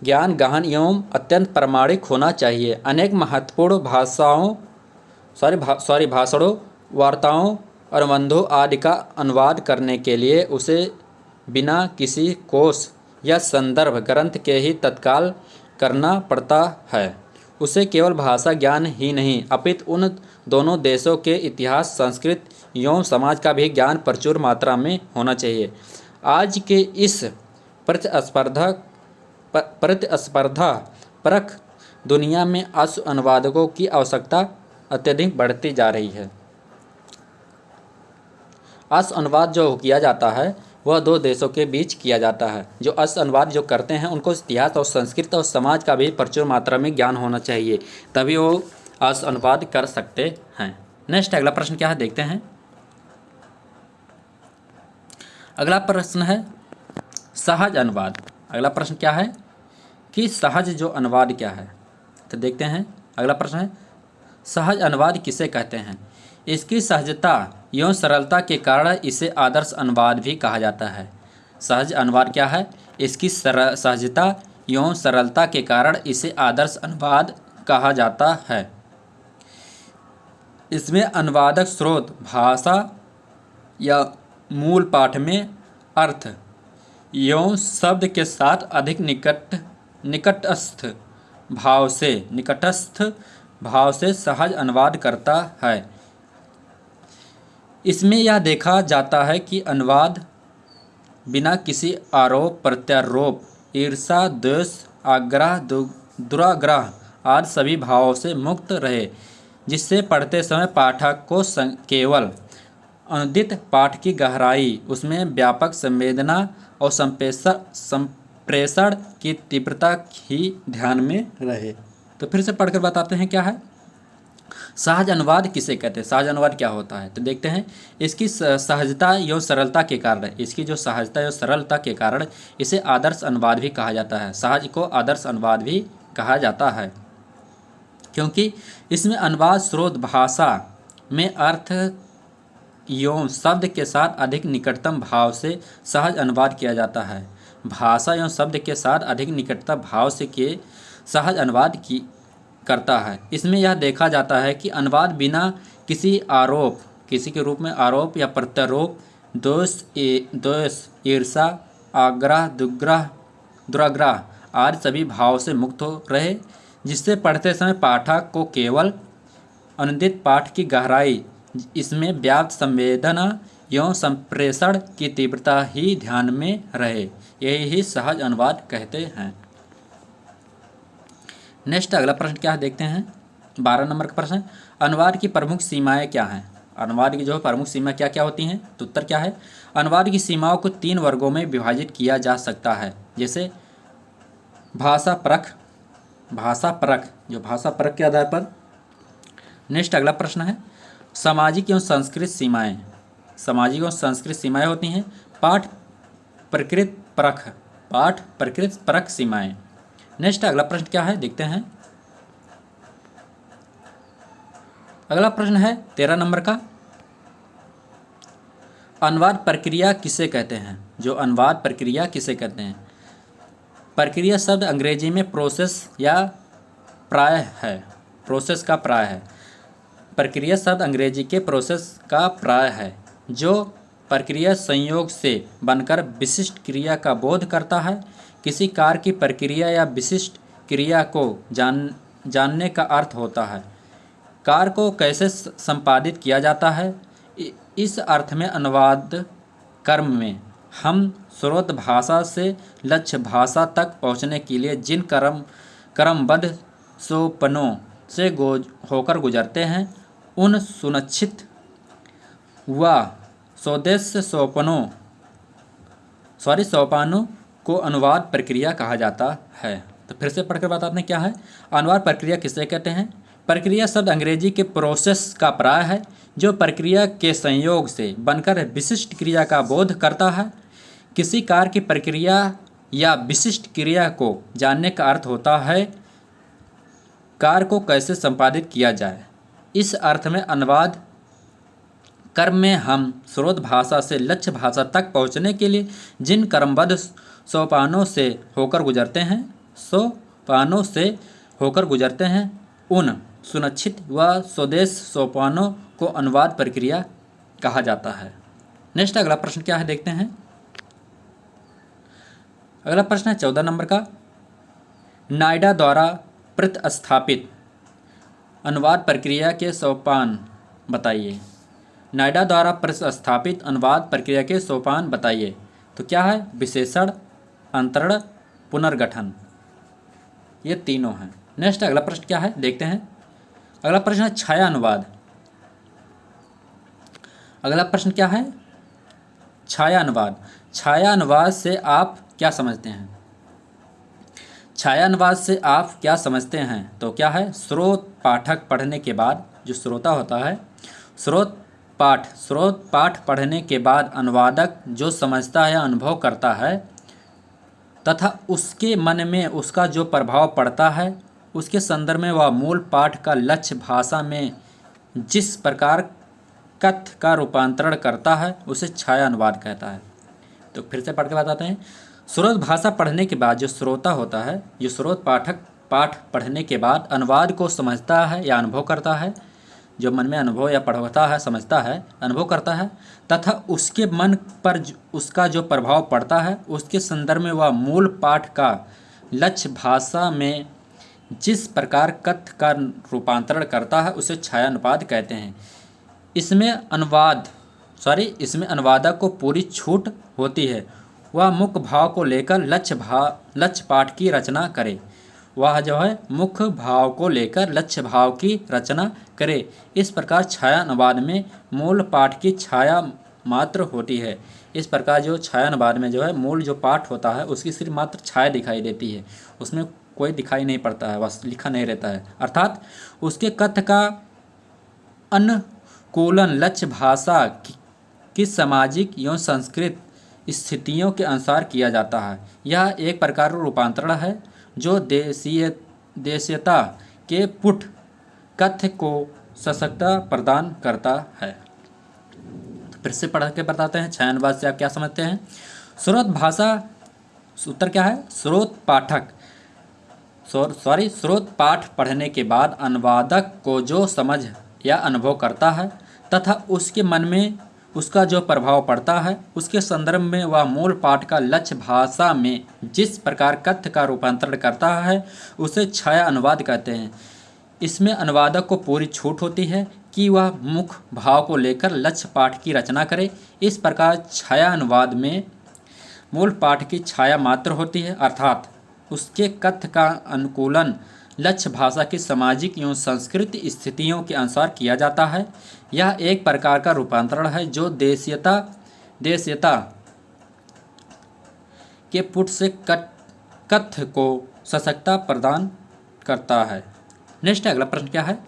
ज्ञान गहन एवं अत्यंत प्रामाणिक होना चाहिए। अनेक महत्वपूर्ण भाषणों, वार्ताओं, अनुबंधों आदि का अनुवाद करने के लिए उसे बिना किसी कोश या संदर्भ ग्रंथ के ही तत्काल करना पड़ता है। उसे केवल भाषा ज्ञान ही नहीं अपितु उन दोनों देशों के इतिहास, संस्कृति एवं समाज का भी ज्ञान प्रचुर मात्रा में होना चाहिए। आज के इस प्रतिस्पर्धा परक दुनिया में आसु अनुवादकों की आवश्यकता अत्यधिक बढ़ती जा रही है। आसु अनुवाद जो किया जाता है वह दो देशों के बीच किया जाता है। जो आसु अनुवाद जो करते हैं उनको इतिहास और संस्कृति और समाज का भी प्रचुर मात्रा में ज्ञान होना चाहिए, तभी वो आसु अनुवाद कर सकते हैं। नेक्स्ट अगला प्रश्न क्या है देखते हैं। अगला प्रश्न है सहज अनुवाद। अगला प्रश्न क्या है कि सहज जो अनुवाद क्या है। तो देखते हैं अगला प्रश्न है सहज अनुवाद किसे कहते हैं। इसकी सहजता एवं सरलता के कारण इसे आदर्श अनुवाद भी कहा जाता है। सहज अनुवाद क्या है? इसकी सहजता एवं सरलता के कारण इसे आदर्श अनुवाद कहा जाता है। इसमें अनुवादक स्रोत भाषा या मूल पाठ में अर्थ एवं शब्द के साथ अधिक निकटस्थ भाव से सहज अनुवाद करता है। इसमें यह देखा जाता है कि अनुवाद बिना किसी आरोप प्रत्यारोप, ईर्षा, द्वेष, आग्रह, दुराग्रह आदि सभी भावों से मुक्त रहे, जिससे पढ़ते समय पाठक को केवल अनुदित पाठ की गहराई, उसमें व्यापक संवेदना और संप्रेषण की तीव्रता ही ध्यान में रहे। तो फिर से पढ़कर बताते हैं क्या है। सहज अनुवाद किसे कहते हैं, सहज अनुवाद क्या होता है। तो देखते हैं, इसकी सहजता एवं सरलता के कारण, इसकी जो सहजता एवं सरलता के कारण इसे आदर्श अनुवाद भी कहा जाता है। सहज को आदर्श अनुवाद भी कहा जाता है, क्योंकि इसमें अनुवाद स्रोत भाषा में अर्थ एवं शब्द के साथ अधिक निकटतम भाव से सहज अनुवाद किया जाता है। भाषा एवं शब्द के साथ अधिक निकटतम भाव से के सहज अनुवाद की करता है। इसमें यह देखा जाता है कि अनुवाद बिना किसी आरोप, किसी के रूप में आरोप या प्रत्यारोप, दोष, ईर्षा, आग्रह, दुराग्रह आदि सभी भाव से मुक्त हो रहे, जिससे पढ़ते समय पाठक को केवल अनुदित पाठ की गहराई, इसमें व्याप्त संवेदना एवं संप्रेषण की तीव्रता ही ध्यान में रहे। यही ही सहज अनुवाद कहते हैं। नेक्स्ट अगला प्रश्न क्या है देखते हैं। 12 नंबर का प्रश्न, अनुवाद की प्रमुख सीमाएं क्या हैं। अनुवाद की जो प्रमुख सीमा क्या क्या होती हैं। तो उत्तर क्या है, अनुवाद की सीमाओं को 3 वर्गों में विभाजित किया जा सकता है। जैसे भाषा परख, जो भाषा परख के आधार पर। नेक्स्ट अगला प्रश्न है, सामाजिक एवं सांस्कृतिक सीमाएं। सामाजिक एवं सांस्कृतिक सीमाएं होती हैं। पाठ प्रकृति परक सीमाएं। नेक्स्ट अगला प्रश्न क्या है देखते हैं। अगला प्रश्न है 13 नंबर का, अनुवाद प्रक्रिया किसे कहते हैं। जो अनुवाद प्रक्रिया किसे कहते हैं। प्रक्रिया शब्द अंग्रेजी में प्रोसेस या प्राय है, प्रोसेस का प्राय है। प्रक्रिया शब्द अंग्रेजी के प्रोसेस का प्राय है, जो प्रक्रिया संयोग से बनकर विशिष्ट क्रिया का बोध करता है। किसी कार्य की प्रक्रिया या विशिष्ट क्रिया को जानने का अर्थ होता है। कार्य को कैसे संपादित किया जाता है, इस अर्थ में अनुवाद कर्म में हम स्रोत भाषा से लक्ष्य भाषा तक पहुँचने के लिए जिन क्रमबद्ध सोपानों से होकर गुजरते हैं, उन सुनिश्चित व स्वदेश सोपानों को अनुवाद प्रक्रिया कहा जाता है। तो फिर से पढ़कर बताते हैं क्या है। अनुवाद प्रक्रिया किसे कहते हैं। प्रक्रिया शब्द अंग्रेजी के प्रोसेस का प्राय है, जो प्रक्रिया के संयोग से बनकर विशिष्ट क्रिया का बोध करता है। किसी कार्य की प्रक्रिया या विशिष्ट क्रिया को जानने का अर्थ होता है कार्य को कैसे संपादित किया जाए। इस अर्थ में अनुवाद कर्म में हम स्रोत भाषा से लक्ष्य भाषा तक पहुँचने के लिए जिन क्रमबद्ध सोपानों से होकर गुजरते हैं, उन सुनिश्चित व स्वदेश सोपानों को अनुवाद प्रक्रिया कहा जाता है। नेक्स्ट अगला प्रश्न क्या है देखते हैं। अगला प्रश्न है 14 नंबर का, नायडा द्वारा प्रतिस्थापित अनुवाद प्रक्रिया के सोपान बताइए। नायडा द्वारा प्रतिस्थापित अनुवाद प्रक्रिया के सोपान बताइए। तो क्या है, विशेषण, अंतरण, पुनर्गठन, ये तीनों हैं। नेक्स्ट अगला प्रश्न क्या है देखते हैं। अगला प्रश्न है छाया अनुवाद। अगला प्रश्न क्या है, छाया अनुवाद। छाया अनुवाद से आप क्या समझते हैं। छाया अनुवाद से आप क्या समझते हैं। तो क्या है, स्रोत पाठक पढ़ने के बाद, जो श्रोता होता है, स्रोत पाठ पढ़ने के बाद अनुवादक जो समझता है, अनुभव करता है तथा उसके मन में उसका जो प्रभाव पड़ता है, उसके संदर्भ में वह मूल पाठ का लक्ष्य भाषा में जिस प्रकार कथ्य का रूपांतरण करता है, उसे छाया अनुवाद कहता है। तो फिर से पढ़ के बताते हैं। स्रोत भाषा पढ़ने के बाद जो श्रोता होता है, जो स्रोत पाठक पाठ पढ़ने के बाद अनुवाद को समझता है या अनुभव करता है, जो मन में अनुभव या पढ़ता है, समझता है, अनुभव करता है तथा उसके मन पर उसका जो प्रभाव पड़ता है, उसके संदर्भ में वह मूल पाठ का लक्ष्य भाषा में जिस प्रकार कथ्य का रूपांतरण करता है, उसे छाया अनुवाद कहते हैं। इसमें अनुवादक को पूरी छूट होती है, वह मुख्य भाव को लेकर लक्ष्य पाठ की रचना करे। वह जो है मुख्य भाव को लेकर लक्ष्य भाव की रचना करे। इस प्रकार छाया अनुवाद में मूल पाठ की छाया मात्र होती है। इस प्रकार जो छाया अनुवाद में जो है मूल जो पाठ होता है उसकी सिर्फ मात्र छाया दिखाई देती है, उसमें कोई दिखाई नहीं पड़ता है, बस लिखा नहीं रहता है। अर्थात उसके कथ्य का अनुकूलन लक्ष्य भाषा की सामाजिक एवं संस्कृत स्थितियों के अनुसार किया जाता है। यह एक प्रकार का रूपांतरण है जो देशीयता के पुट कथ्य को सशक्तता प्रदान करता है। फिर से पढ़ के बताते हैं छाया अनुवाद से आप क्या समझते हैं। स्रोत भाषा, उत्तर क्या है, स्रोत पाठ पढ़ने के बाद अनुवादक को जो समझ या अनुभव करता है तथा उसके मन में उसका जो प्रभाव पड़ता है उसके संदर्भ में वह मूल पाठ का लक्ष्य भाषा में जिस प्रकार कथ्य का रूपांतरण करता है उसे छाया अनुवाद कहते हैं। इसमें अनुवादक को पूरी छूट होती है कि वह मुख्य भाव को लेकर लक्ष्य पाठ की रचना करे। इस प्रकार छाया अनुवाद में मूल पाठ की छाया मात्र होती है, अर्थात उसके कथ्य का अनुकूलन लक्ष्य भाषा की सामाजिक एवं सांस्कृतिक स्थितियों के अनुसार किया जाता है। यह एक प्रकार का रूपांतरण है जो देशीयता के पुट से कथ्य को सशक्तता प्रदान करता है। नेक्स्ट अगला प्रश्न क्या है।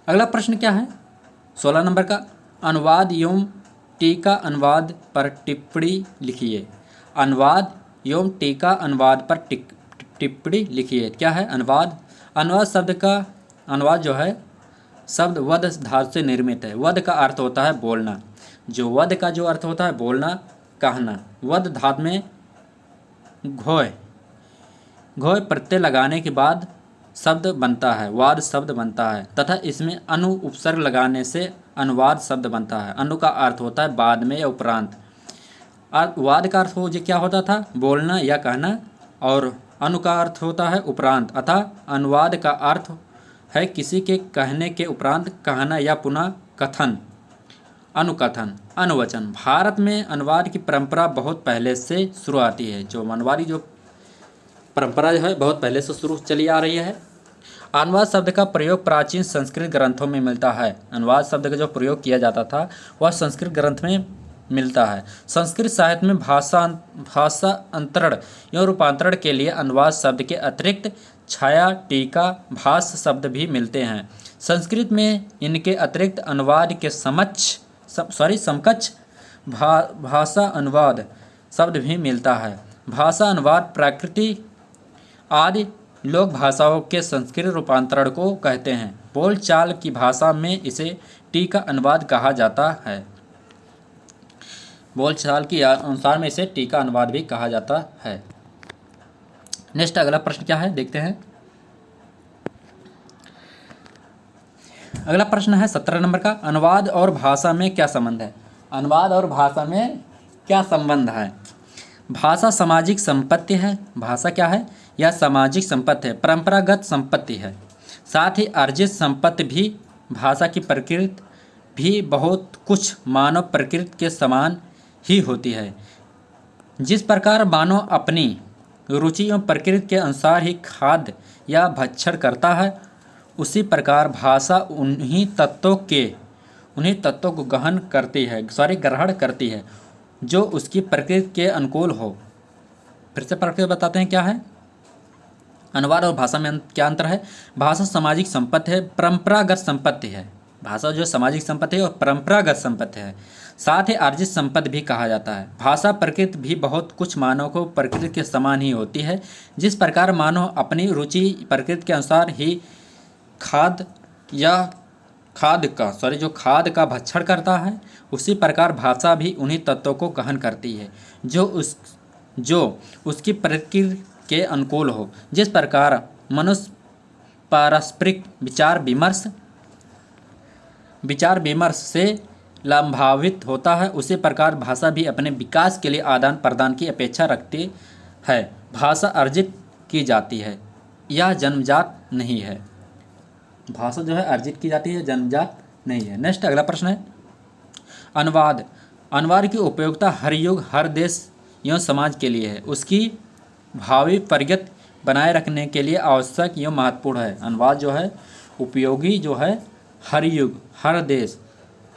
अगला प्रश्न क्या है 16 नंबर का, अनुवाद एवं टीका अनुवाद पर टिप्पणी लिखिए। अनुवाद एवं टीका अनुवाद पर टिप्पणी लिखिए। क्या है अनुवाद। अनुवाद शब्द का, अनुवाद जो है शब्द वद धातु से निर्मित है। वद का अर्थ होता है बोलना, जो वद का जो अर्थ होता है बोलना, कहना। वद धातु में घोय प्रत्यय लगाने के बाद शब्द बनता है, वाद शब्द बनता है तथा इसमें अनु उपसर्ग लगाने से अनुवाद शब्द बनता है। अनु का अर्थ होता है बाद में या उपरांत। वाद का अर्थ क्या होता था, बोलना या कहना, और अनु का अर्थ होता है उपरांत। अतः अनुवाद का अर्थ है किसी के कहने के उपरांत कहना या पुनः कथन। अनुकथन, अनुवचन। भारत में अनुवाद की परंपरा बहुत पहले से शुरू आती है। जो अनुवादी जो परंपरा जो है बहुत पहले से शुरू चली आ रही है। अनुवाद शब्द का प्रयोग प्राचीन संस्कृत ग्रंथों में मिलता है। अनुवाद शब्द का जो प्रयोग किया जाता था वह संस्कृत ग्रंथ में मिलता है। संस्कृत साहित्य में भाषा अंतरण एवं रूपांतरण के लिए अनुवाद शब्द के अतिरिक्त छाया, टीका, भाष्य शब्द भी मिलते हैं। संस्कृत में इनके अतिरिक्त अनुवाद के समकक्ष भाषा अनुवाद शब्द भी मिलता है। भाषा अनुवाद प्रकृति आदि लोक भाषाओं के संस्कृत रूपांतरण को कहते हैं। बोलचाल की भाषा में इसे टीका अनुवाद कहा जाता है। बोलचाल के अनुसार में इसे टीका अनुवाद भी कहा जाता है। नेक्स्ट अगला प्रश्न क्या है देखते हैं। अगला प्रश्न है 17 नंबर का, अनुवाद और भाषा में क्या संबंध है। अनुवाद और भाषा में क्या संबंध है। भाषा सामाजिक संपत्ति है। भाषा क्या है, यह सामाजिक संपत्ति है, परंपरागत संपत्ति है। साथ ही अर्जित संपत्ति भी। भाषा की प्रकृति भी बहुत कुछ मानव प्रकृति के समान ही होती है। जिस प्रकार मानव अपनी रुचि एवं प्रकृति के अनुसार ही खाद्य या भक्षण करता है, उसी प्रकार भाषा उन्हीं तत्वों को ग्रहण करती है जो उसकी प्रकृति के अनुकूल हो। फिर से पढ़ के बताते हैं क्या है। अनुवाद और भाषा में क्या अंतर है। भाषा सामाजिक संपत्ति है, परंपरागत संपत्ति है। भाषा जो सामाजिक संपत्ति है और परंपरागत संपत्ति है। साथ ही अर्जित संपत्ति भी कहा जाता है। भाषा प्रकृति भी बहुत कुछ मानव को प्रकृति के समान ही होती है। जिस प्रकार मानव अपनी रुचि प्रकृति के अनुसार ही खाद का भक्षण करता है, उसी प्रकार भाषा भी उन्हीं तत्वों को गहन करती है जो उसकी प्रकृति के अनुकूल हो। जिस प्रकार मनुष्य पारस्परिक विचार विमर्श से लाभान्वित होता है, उसी प्रकार भाषा भी अपने विकास के लिए आदान प्रदान की अपेक्षा रखती है। भाषा अर्जित की जाती है, यह जन्मजात नहीं है। भाषा जो है अर्जित की जाती है, जन्मजात नहीं है। नेक्स्ट अगला प्रश्न है अनुवाद की उपयोगिता हर युग हर देश एवं समाज के लिए है। उसकी भावी प्रगति बनाए रखने के लिए आवश्यक एवं महत्वपूर्ण है। अनुवाद जो है उपयोगी जो है हर युग हर देश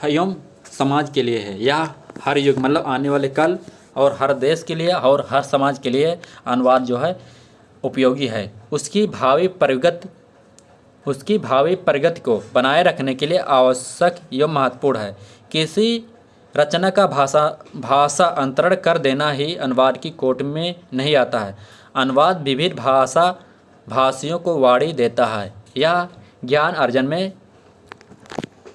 एवं समाज के लिए है। यह हर युग मतलब आने वाले कल और हर देश के लिए और हर समाज के लिए अनुवाद जो है उपयोगी है। उसकी भावी प्रगति को बनाए रखने के लिए आवश्यक एवं महत्वपूर्ण है। किसी रचना का भाषा अंतरण कर देना ही अनुवाद की कोट में नहीं आता है। अनुवाद विविध भाषियों को वाणी देता है। यह ज्ञान अर्जन में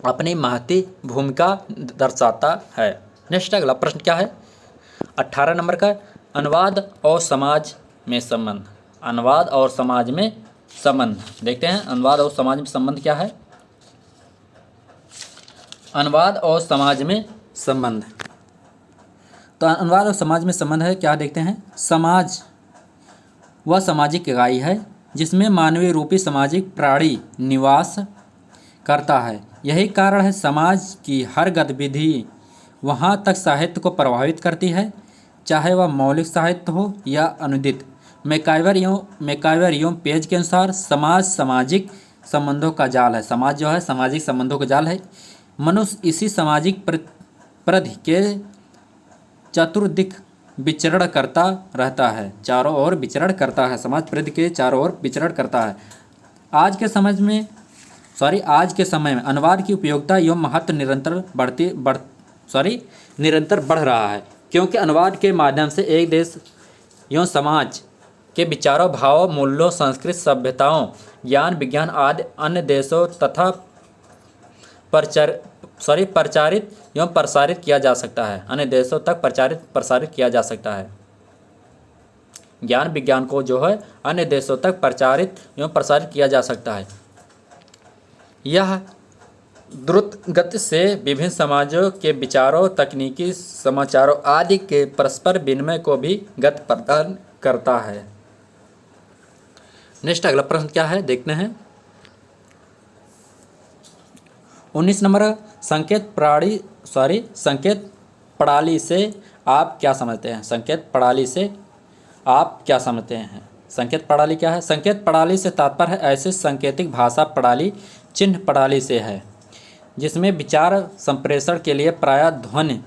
अपनी महती भूमिका दर्शाता है। नेक्स्ट अगला प्रश्न क्या है? 18 नंबर का, अनुवाद और समाज में संबंध। अनुवाद और समाज में संबंध देखते हैं। अनुवाद और समाज में संबंध क्या है? अनुवाद और समाज में संबंध, तो अनुवाद और समाज में संबंध है क्या देखते हैं। समाज वह सामाजिक इकाई है जिसमें मानवीय रूपी सामाजिक प्राणी निवास करता है। यही कारण है समाज की हर गतिविधि वहाँ तक साहित्य को प्रभावित करती है, चाहे वह मौलिक साहित्य हो या अनुदित। मैकाइवर एवं पेज के अनुसार समाज सामाजिक संबंधों का जाल है। समाज जो है सामाजिक संबंधों का जाल है। मनुष्य इसी सामाजिक परिधि के चतुर्दिक विचरण करता रहता है, चारों ओर विचरण करता है। समाज परिधि के चारों ओर विचरण करता है। आज के समय में अनुवाद की उपयोगिता एवं महत्व निरंतर बढ़ रहा है, क्योंकि अनुवाद के माध्यम से एक देश एवं समाज के विचारों, भावों, मूल्यों, संस्कृति, सभ्यताओं, ज्ञान, विज्ञान आदि अन्य देशों तथा प्रचारित एवं प्रसारित किया जा सकता है। अन्य देशों तक प्रसारित किया जा सकता है। ज्ञान विज्ञान को जो है अन्य देशों तक प्रचारित एवं प्रसारित किया जा सकता है। यह द्रुत गति से विभिन्न समाजों के विचारों, तकनीकी, समाचारों आदि के परस्पर विनिमय को भी गति प्रदान करता है। नेक्स्ट अगला प्रश्न क्या है देखते हैं। 19 नंबर, संकेत प्रणाली से आप क्या समझते हैं? संकेत प्रणाली से आप क्या समझते हैं? संकेत प्रणाली क्या है? संकेत प्रणाली से तात्पर्य है ऐसे सांकेतिक भाषा प्रणाली, चिन्ह प्रणाली से है जिसमें विचार संप्रेषण के लिए प्रायः ध्वनि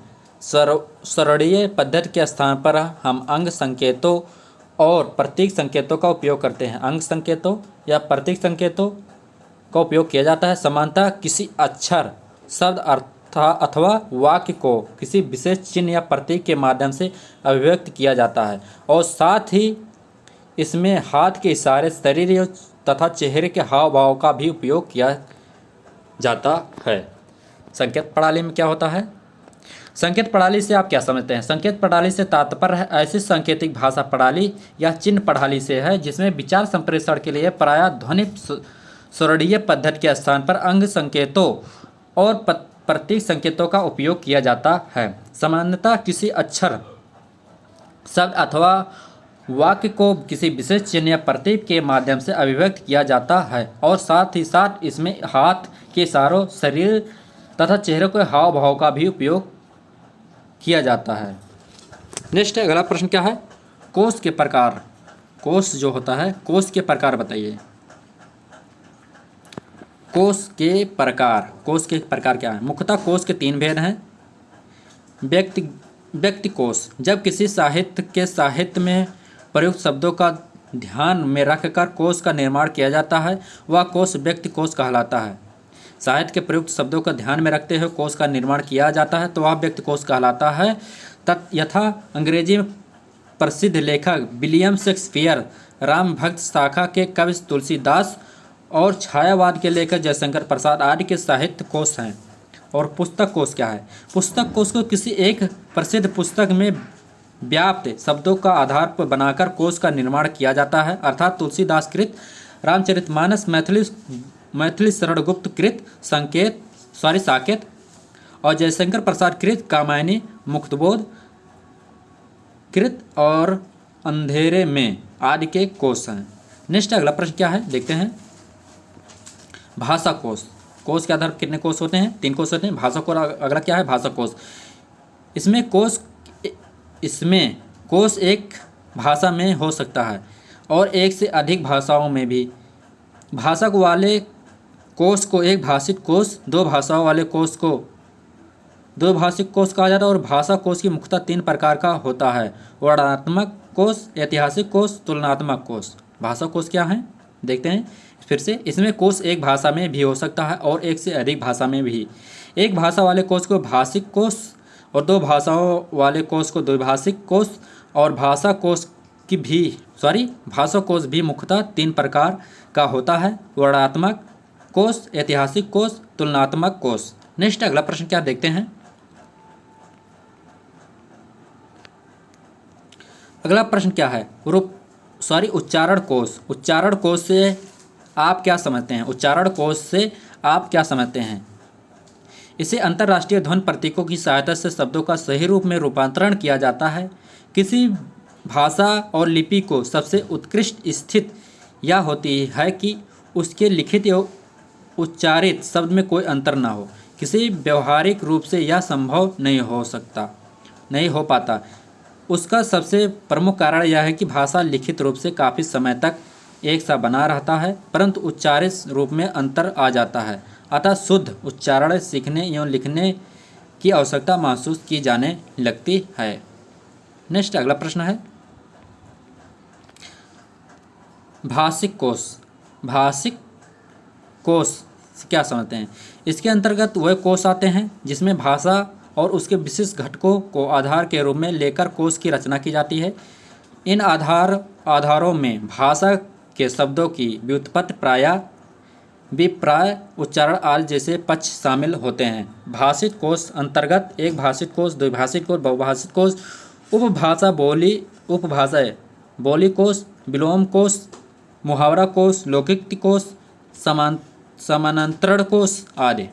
स्वरणीय पद्धति के स्थान पर हम अंग संकेतों और प्रतीक संकेतों का उपयोग करते हैं। अंग संकेतों या प्रतीक संकेतों का उपयोग किया जाता है। समानतः किसी अक्षर, शब्द अथवा वाक्य को किसी विशेष चिन्ह या प्रतीक के माध्यम से अभिव्यक्त किया जाता है और साथ ही इसमें हाथ के इशारे, शरीर तथा चेहरे के हाव भाव का भी उपयोग किया जाता है। संकेत प्रणाली में क्या होता है? संकेत प्रणाली से आप क्या समझते हैं? संकेत प्रणाली से तात्पर्य है ऐसी सांकेतिक भाषा प्रणाली या चिन्ह प्रणाली से है जिसमें विचार संप्रेषण के लिए प्रायः ध्वनि स्वरणीय पद्धति के स्थान पर अंग संकेतों और प्रतीक संकेतों का उपयोग किया जाता है। सामान्यतः किसी अक्षर, शब्द अथवा वाक्य को किसी विशेष चिन्ह या प्रतीक के माध्यम से अभिव्यक्त किया जाता है और साथ ही साथ इसमें हाथ के इशारों, शरीर तथा चेहरे के हाव भाव का भी उपयोग किया जाता है। नेक्स्ट अगला प्रश्न क्या है? कोश के प्रकार। कोश जो होता है, कोश के प्रकार बताइए। कोश के प्रकार क्या है? मुख्यतः कोश के 3 भेद हैं। व्यक्ति कोश, जब किसी साहित्य में प्रयुक्त शब्दों का ध्यान में रखकर कोश का निर्माण किया जाता है, वह कोश व्यक्ति कोश कहलाता है। साहित्य के प्रयुक्त शब्दों का ध्यान में रखते हुए कोश का निर्माण किया जाता है तो वह व्यक्ति कोश कहलाता है। यथा अंग्रेजी में प्रसिद्ध लेखक विलियम शेक्सपियर, राम भक्त शाखा के कवि तुलसीदास और छायावाद के लेखक जयशंकर प्रसाद आदि के साहित्य कोश हैं। और पुस्तक कोश क्या है? पुस्तक कोश को किसी एक प्रसिद्ध पुस्तक में व्याप्त शब्दों का आधार पर बनाकर कोश का निर्माण किया जाता है। अर्थात तुलसीदास कृत रामचरितमानस, मैथिली शरणगुप्त कृत साकेत और जयशंकर प्रसाद कृत कामायनी, मुक्तबोध कृत और अंधेरे में आदि के कोश हैं। नेक्स्ट अगला प्रश्न क्या है देखते हैं। भाषा कोश। कोश के आधार पर कितने कोश होते हैं? 3 कोश होते हैं। भाषा कोश अगला क्या है? भाषा कोश। इसमें कोश एक भाषा में हो सकता है और एक से अधिक भाषाओं में भी। भाषा वाले कोश को एक भाषिक कोश, दो भाषाओं वाले कोश को दो भाषिक कोश कहा जाता है। और भाषा कोश की मुख्यतः 3 प्रकार का होता है: वर्णनात्मक कोश, ऐतिहासिक कोश, तुलनात्मक कोश। भाषा कोश क्या है देखते हैं फिर से। इसमें कोश एक भाषा में भी हो सकता है और एक से अधिक भाषा में भी। एक भाषा वाले कोश को भाषिक कोश और दो भाषाओं वाले कोश को द्विभाषिक कोश। और भाषा कोश भी मुख्यतः 3 प्रकार का होता है: वर्णनात्मक कोश, ऐतिहासिक कोश, तुलनात्मक कोश। नेक्स्ट अगला प्रश्न क्या देखते हैं। अगला प्रश्न क्या है, उच्चारण कोश। उच्चारण कोश से आप क्या समझते हैं? उच्चारण कोश से आप क्या समझते हैं? इसे अंतर्राष्ट्रीय ध्वनि प्रतीकों की सहायता से शब्दों का सही रूप में रूपांतरण किया जाता है। किसी भाषा और लिपि को सबसे उत्कृष्ट स्थिति यह होती है कि उसके लिखित या उच्चारित शब्द में कोई अंतर न हो। किसी व्यवहारिक रूप से यह संभव नहीं हो पाता। उसका सबसे प्रमुख कारण यह है कि भाषा लिखित रूप से काफ़ी समय तक एक सा बना रहता है, परंतु उच्चारित रूप में अंतर आ जाता है। अतः शुद्ध उच्चारण सीखने एवं लिखने की आवश्यकता महसूस की जाने लगती है। नेक्स्ट अगला प्रश्न है, भाषिक कोश। भाषिक कोश से क्या समझते हैं? इसके अंतर्गत वह कोश आते हैं जिसमें भाषा और उसके विशिष्ट घटकों को आधार के रूप में लेकर कोश की रचना की जाती है। इन आधारों में भाषा के शब्दों की व्युत्पत्ति, विप्राय, उच्चारण आदि जैसे पक्ष शामिल होते हैं। भाषिक कोश अंतर्गत एक भाषिक कोश, द्विभाषिक कोश, बहुभाषिक कोश, उपभाषा बोली कोश, विलोम कोश, मुहावरा कोश, लोकोक्ति कोश, समानांतरण कोश आदि।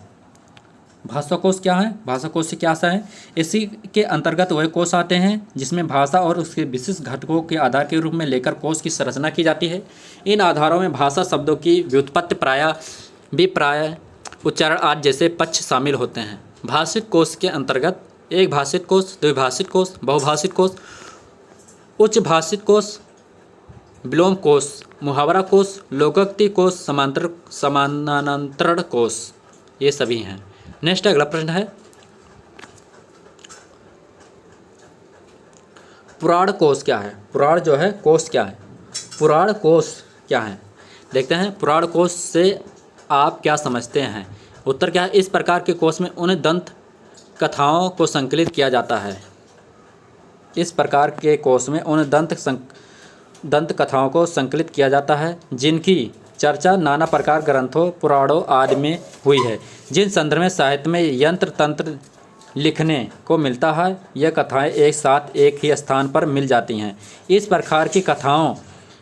भाषा कोश क्या है? भाषा कोश से क्या है? इसी के अंतर्गत वह कोश आते हैं जिसमें भाषा और उसके विशिष्ट घटकों के आधार के रूप में लेकर कोश की संरचना की जाती है। इन आधारों में भाषा शब्दों की व्युत्पत्ति, विप्राय, उच्चारण आदि जैसे पक्ष शामिल होते हैं। भाषिक कोश के अंतर्गत एक भाषिक कोश, द्विभाषिक कोश, बहुभाषिक कोश, उच्च भाषिक कोश, विलोम कोश, मुहावरा कोश, लोकोक्ति कोश, समानांतरण कोश, ये सभी हैं। नेक्स्ट अगला प्रश्न है, पुराण कोश क्या है? पुराण जो है कोश क्या है? पुराण कोश क्या है देखते हैं। पुराण कोश से आप क्या समझते हैं? उत्तर क्या है, इस प्रकार के कोश में उन दंत कथाओं को संकलित किया जाता है। इस प्रकार के कोश में उन दंत कथाओं को संकलित किया जाता है जिनकी चर्चा नाना प्रकार ग्रंथों, पुराणों आदि में हुई है। जिन संदर्भ में साहित्य में यंत्र तंत्र लिखने को मिलता है, यह कथाएं एक साथ एक ही स्थान पर मिल जाती हैं। इस प्रकार की कथाओं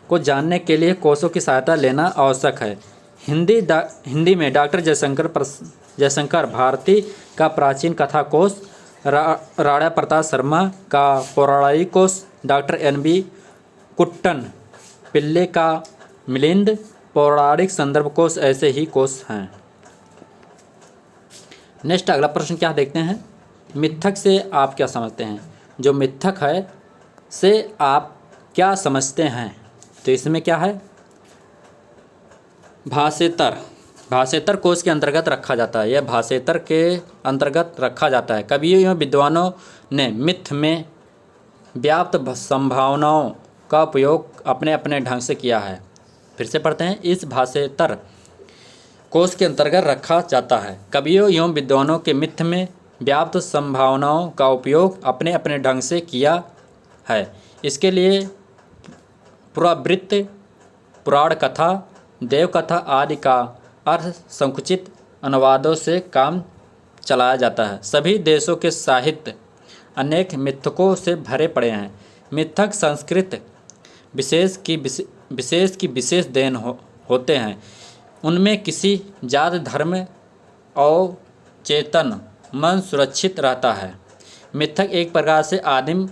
को जानने के लिए कोशों की सहायता लेना आवश्यक है। हिंदी में डॉक्टर जयशंकर भारती का प्राचीन कथा कोश, राणा प्रताप शर्मा का पौराणिक कोश, डॉक्टर NB कुट्टन पिल्ले का मिलिंद पौराणिक संदर्भ कोश ऐसे ही कोश हैं। नेक्स्ट अगला प्रश्न क्या देखते हैं, मिथक से आप क्या समझते हैं? जो मिथक है से आप क्या समझते हैं? तो इसमें क्या है, भाषेतर कोश के अंतर्गत रखा जाता है। यह भाषेतर के अंतर्गत रखा जाता है। कवियों एवं विद्वानों ने मिथ में व्याप्त संभावनाओं का उपयोग अपने अपने ढंग से किया है। फिर से पढ़ते हैं, इस भाषेतर कोश के अंतर्गत रखा जाता है। कवियों एवं विद्वानों के मिथ में व्याप्त संभावनाओं का उपयोग अपने अपने ढंग से किया है। इसके लिए पुरावृत्त, पुराण कथा, देव कथा आदि का अर्थ संकुचित अनुवादों से काम चलाया जाता है। सभी देशों के साहित्य अनेक मिथकों से भरे पड़े हैं। मिथक संस्कृत विशेष की विशेष देन होते हैं। उनमें किसी जात, धर्म और चेतन मन सुरक्षित रहता है। मिथक एक प्रकार से आदिम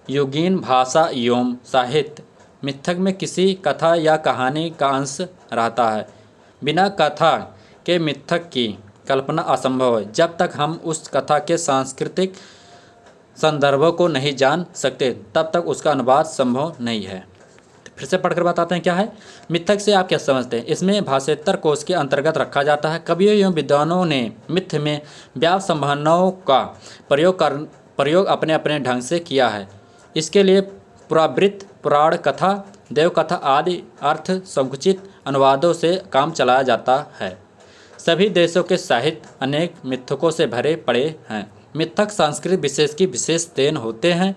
युगीन भाषा एवं साहित्य। मिथक में किसी कथा या कहानी का अंश रहता है। बिना कथा के मिथक की कल्पना असंभव है। जब तक हम उस कथा के सांस्कृतिक संदर्भों को नहीं जान सकते, तब तक उसका अनुवाद संभव नहीं है। फिर से पढ़कर बताते हैं क्या है। मिथक से आप क्या समझते हैं? इसमें भाषेतर कोश के अंतर्गत रखा जाता है। कवियों एवं विद्वानों ने मिथ में व्याप्त संभावनाओं का प्रयोग अपने अपने ढंग से किया है। इसके लिए पुरावृत्त, पुराण कथा, देव कथा आदि अर्थ संकुचित अनुवादों से काम चलाया जाता है। सभी देशों के साहित्य अनेक मिथकों से भरे पड़े हैं। मिथक संस्कृत विशेष की विशेष देन होते हैं।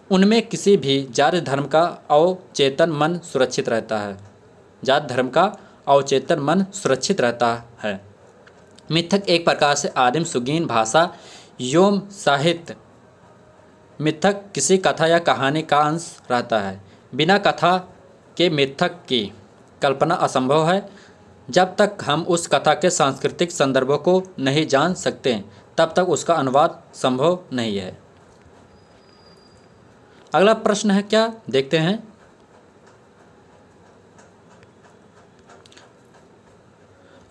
उनमें किसी भी जाति धर्म का अवचेतन मन सुरक्षित रहता है। जाति धर्म का अवचेतन मन सुरक्षित रहता है। मिथक एक प्रकार से आदिम सुगीन भाषा एवं साहित्य। मिथक किसी कथा या कहानी का अंश रहता है। बिना कथा के मिथक की कल्पना असंभव है। जब तक हम उस कथा के सांस्कृतिक संदर्भों को नहीं जान सकते तब तक उसका अनुवाद संभव नहीं है। अगला प्रश्न है क्या, देखते हैं।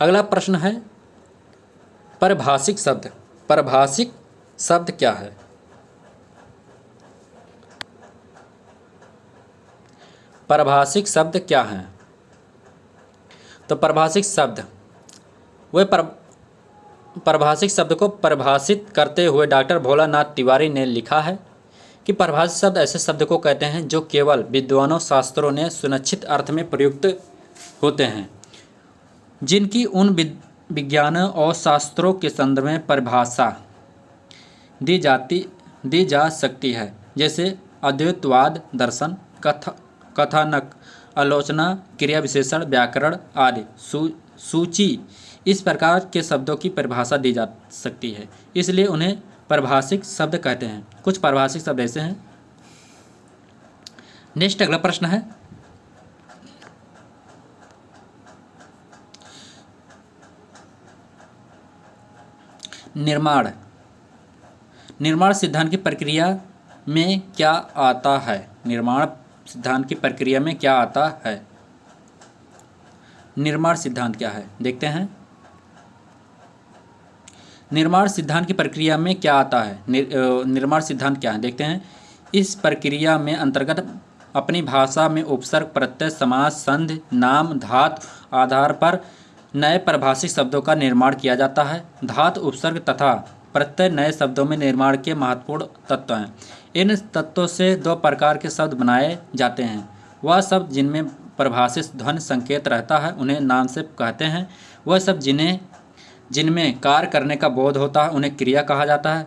अगला प्रश्न है परिभाषिक शब्द। परिभाषिक शब्द क्या है? परिभाषिक शब्द क्या है? तो परिभाषिक शब्द परिभाषिक शब्द को परिभाषित करते हुए डॉक्टर भोलानाथ तिवारी ने लिखा है कि परिभाषित शब्द ऐसे शब्द को कहते हैं जो केवल विद्वानों शास्त्रों ने सुनिश्चित अर्थ में प्रयुक्त होते हैं, जिनकी उन विज्ञानों और शास्त्रों के संदर्भ में परिभाषा दी जा सकती है, जैसे अद्वैतवाद, दर्शन, कथानक, आलोचना, क्रिया विशेषण, व्याकरण आदि। सूची इस प्रकार के शब्दों की परिभाषा दी जा सकती है, इसलिए उन्हें परिभाषिक शब्द कहते हैं। कुछ परिभाषिक शब्द ऐसे हैं। नेक्स्ट अगला प्रश्न है निर्माण। निर्माण सिद्धांत की प्रक्रिया में क्या आता है? निर्माण सिद्धांत की प्रक्रिया में क्या आता है? निर्माण सिद्धांत क्या है, देखते हैं। निर्माण सिद्धांत की प्रक्रिया में क्या आता है? निर्माण सिद्धांत क्या है, देखते हैं। इस प्रक्रिया में अंतर्गत अपनी भाषा में उपसर्ग, प्रत्यय, समास, संधि, नाम, धातु आधार पर नए परिभाषिक शब्दों का निर्माण किया जाता है। धातु, उपसर्ग तथा प्रत्यय नए शब्दों में निर्माण के महत्वपूर्ण तत्व हैं। इन तत्वों से दो प्रकार के शब्द बनाए जाते हैं। वह शब्द जिनमें परिभाषित ध्वनि संकेत रहता है उन्हें नाम से कहते हैं। वह शब्द जिनमें कार्य करने का बोध होता है उन्हें क्रिया कहा जाता है।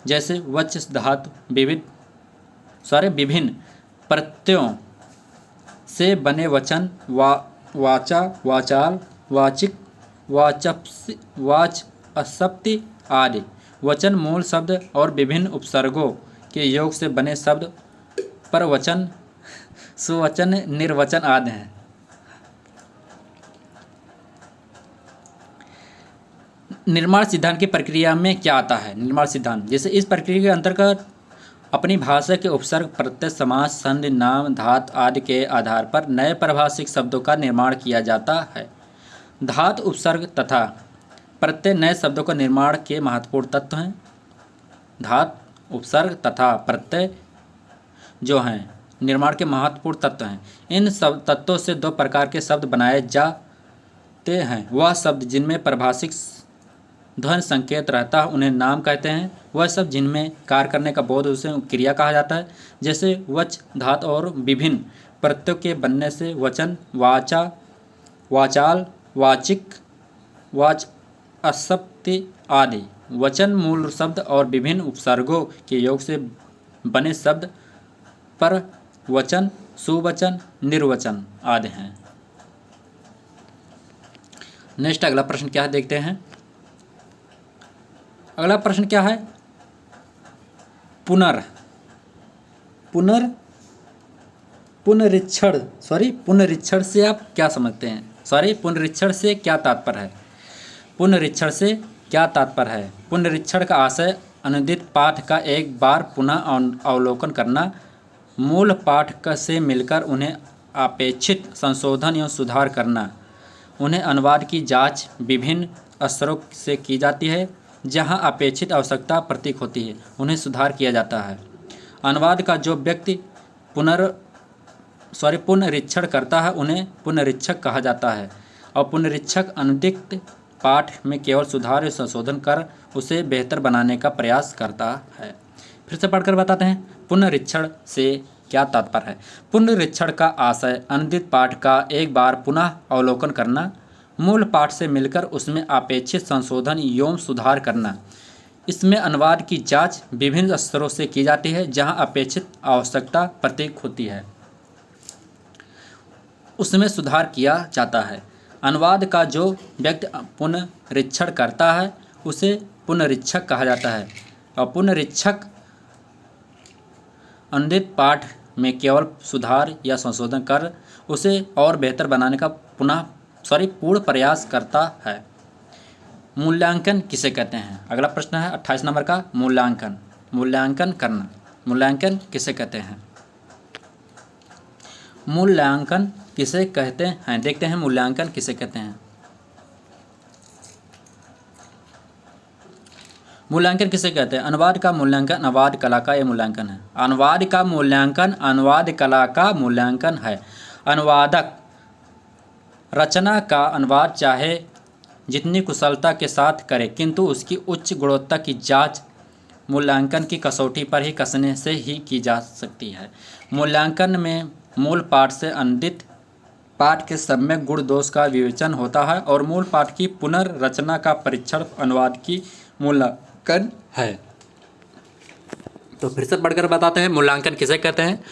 जैसे वच धातु विभिन्न प्रत्ययों से बने वचन, वाचा, वाचाल, वाचिक, वाचस्पति आदि। वचन मूल शब्द और विभिन्न उपसर्गों के योग से बने शब्द परवचन, सुवचन, निर्वचन आदि हैं। निर्माण सिद्धांत की प्रक्रिया में क्या आता है? निर्माण सिद्धांत जैसे इस प्रक्रिया के अंतर्गत अपनी भाषा के उपसर्ग, प्रत्यय, समास, संधि, नाम, धातु आदि के आधार पर नए परिभाषिक शब्दों का निर्माण किया जाता है। धातु, उपसर्ग तथा प्रत्यय नए शब्दों का निर्माण के महत्वपूर्ण तत्व हैं। धातु, उपसर्ग तथा प्रत्यय जो हैं निर्माण के महत्वपूर्ण तत्व हैं। इन सब तत्वों से दो प्रकार के शब्द बनाए जाते हैं। वह शब्द जिनमें परिभाषिक ध्वनि संकेत रहता है उन्हें नाम कहते हैं। वह शब्द जिनमें कार्य करने का बोध उसे क्रिया कहा जाता है। जैसे वच धातु और विभिन्न प्रत्ययों के बनने से वचन, वाचा, वाचाल, वाचिक, वाचस्पति आदि। वचन मूल शब्द और विभिन्न उपसर्गों के योग से बने शब्द पर वचन, सुवचन, निर्वचन आदि हैं। नेक्स्ट अगला प्रश्न क्या है, देखते हैं। अगला प्रश्न क्या है? पुनरीक्षण से आप क्या समझते हैं? पुनरीक्षण से क्या तात्पर्य है? पुनरीक्षण से क्या तात्पर्य है? पुनरीक्षण का आशय अनुदित पाठ का एक बार पुनः अवलोकन करना, मूल पाठ से मिलकर उन्हें अपेक्षित संशोधन एवं सुधार करना। उन्हें अनुवाद की जांच विभिन्न स्तरों से की जाती है। जहां अपेक्षित आवश्यकता प्रतीक होती है उन्हें सुधार किया जाता है। अनुवाद का जो व्यक्ति पुनरीक्षण करता है उन्हें पुनरीक्षक कहा जाता है। और पुनरीक्षक अनुदित पाठ में केवल सुधार या संशोधन कर उसे बेहतर बनाने का प्रयास करता है। फिर से पढ़कर बताते हैं पुनरीक्षण से क्या तात्पर्य है। पुनरीक्षण का आशय अनुदित पाठ का एक बार पुनः अवलोकन करना, मूल पाठ से मिलकर उसमें अपेक्षित संशोधन एवं सुधार करना। इसमें अनुवाद की जांच विभिन्न स्तरों से की जाती है। जहां अपेक्षित आवश्यकता प्रतीक होती है उसमें सुधार किया जाता है। अनुवाद का जो व्यक्ति पुनरीक्षण करता है उसे पुनरीक्षक कहा जाता है। और पुनरीक्षक अनुदित पाठ में केवल सुधार या संशोधन कर उसे और बेहतर बनाने का पूर्ण प्रयास करता है। मूल्यांकन किसे कहते हैं? अगला प्रश्न है 28 नंबर का, मूल्यांकन करना। मूल्यांकन किसे कहते हैं? मूल्यांकन किसे कहते हैं? देखते हैं मूल्यांकन किसे कहते हैं। मूल्यांकन किसे कहते हैं? अनुवाद का मूल्यांकन अनुवाद कला का यह मूल्यांकन है। अनुवाद का मूल्यांकन अनुवाद कला का मूल्यांकन है। अनुवादक रचना का अनुवाद चाहे जितनी कुशलता के साथ करे, किंतु उसकी उच्च गुणवत्ता की जांच मूल्यांकन की कसौटी पर ही कसने से ही की जा सकती है। मूल्यांकन में मूल पाठ से अनुदित पाठ के सम्यक गुण दोष का विवेचन होता है और मूल पाठ की पुनर्रचना का परीक्षण अनुवाद की मूल्यांकन है। तो फिर से पढ़कर बताते हैं मूल्यांकन किसे कहते हैं।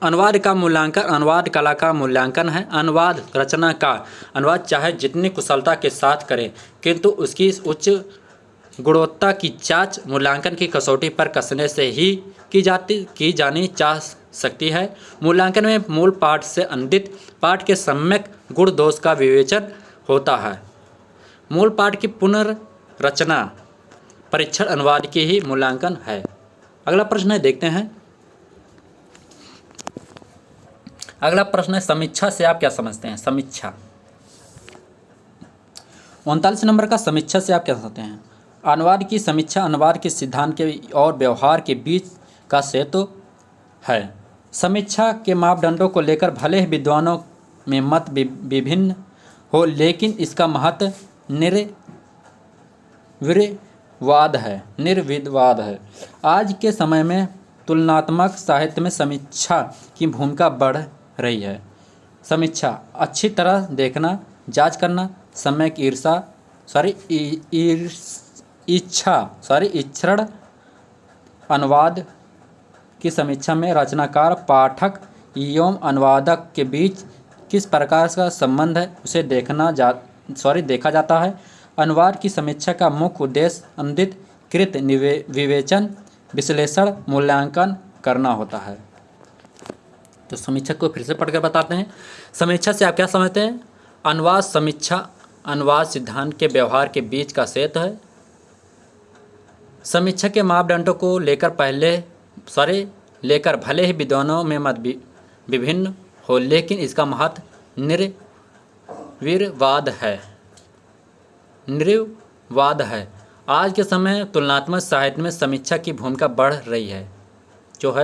अनुवाद का मूल्यांकन अनुवाद कला का मूल्यांकन है। अनुवाद रचना का अनुवाद चाहे जितनी कुशलता के साथ करे, किंतु उसकी उच्च गुणवत्ता की जांच मूल्यांकन की कसौटी पर कसने से ही की जानी जा सकती है। मूल्यांकन में मूल पाठ से अनुदित पाठ के सम्यक गुण दोष का विवेचन होता है। मूल पाठ की पुनर्रचना परीक्षण अनुवाद की ही मूल्यांकन है। अगला प्रश्न है, देखते हैं। अगला प्रश्न है समीक्षा से आप क्या समझते हैं? समीक्षा 39 नंबर का, समीक्षा से आप क्या समझते हैं? अनुवाद की समीक्षा अनुवाद के सिद्धांत के और व्यवहार के बीच का सेतु है। समीक्षा के मापदंडों को लेकर भले ही विद्वानों में मत विभिन्न हो, लेकिन इसका महत्व निर्विवाद है। आज के समय में तुलनात्मक साहित्य में समीक्षा की भूमिका बढ़ रही है। समीक्षा अच्छी तरह देखना, जांच करना, सम्यक ईक्षण अनुवाद की समीक्षा में रचनाकार पाठक एवं अनुवादक के बीच किस प्रकार का संबंध है उसे देखा जाता है। अनुवाद की समीक्षा का मुख्य उद्देश्य अनुदित कृत विवेचन, विश्लेषण, मूल्यांकन करना होता है। तो समीक्षा को फिर से पढ़कर बताते हैं। समीक्षा से आप क्या समझते हैं? अनुवाद समीक्षा अनुवाद सिद्धांत के व्यवहार के बीच का सेतु है। समीक्षा के मापदंडों को लेकर भले ही विद्वानों में मत विभिन्न हो, लेकिन इसका महत्व निर्विवाद है। आज के समय तुलनात्मक साहित्य में समीक्षा की भूमिका बढ़ रही है।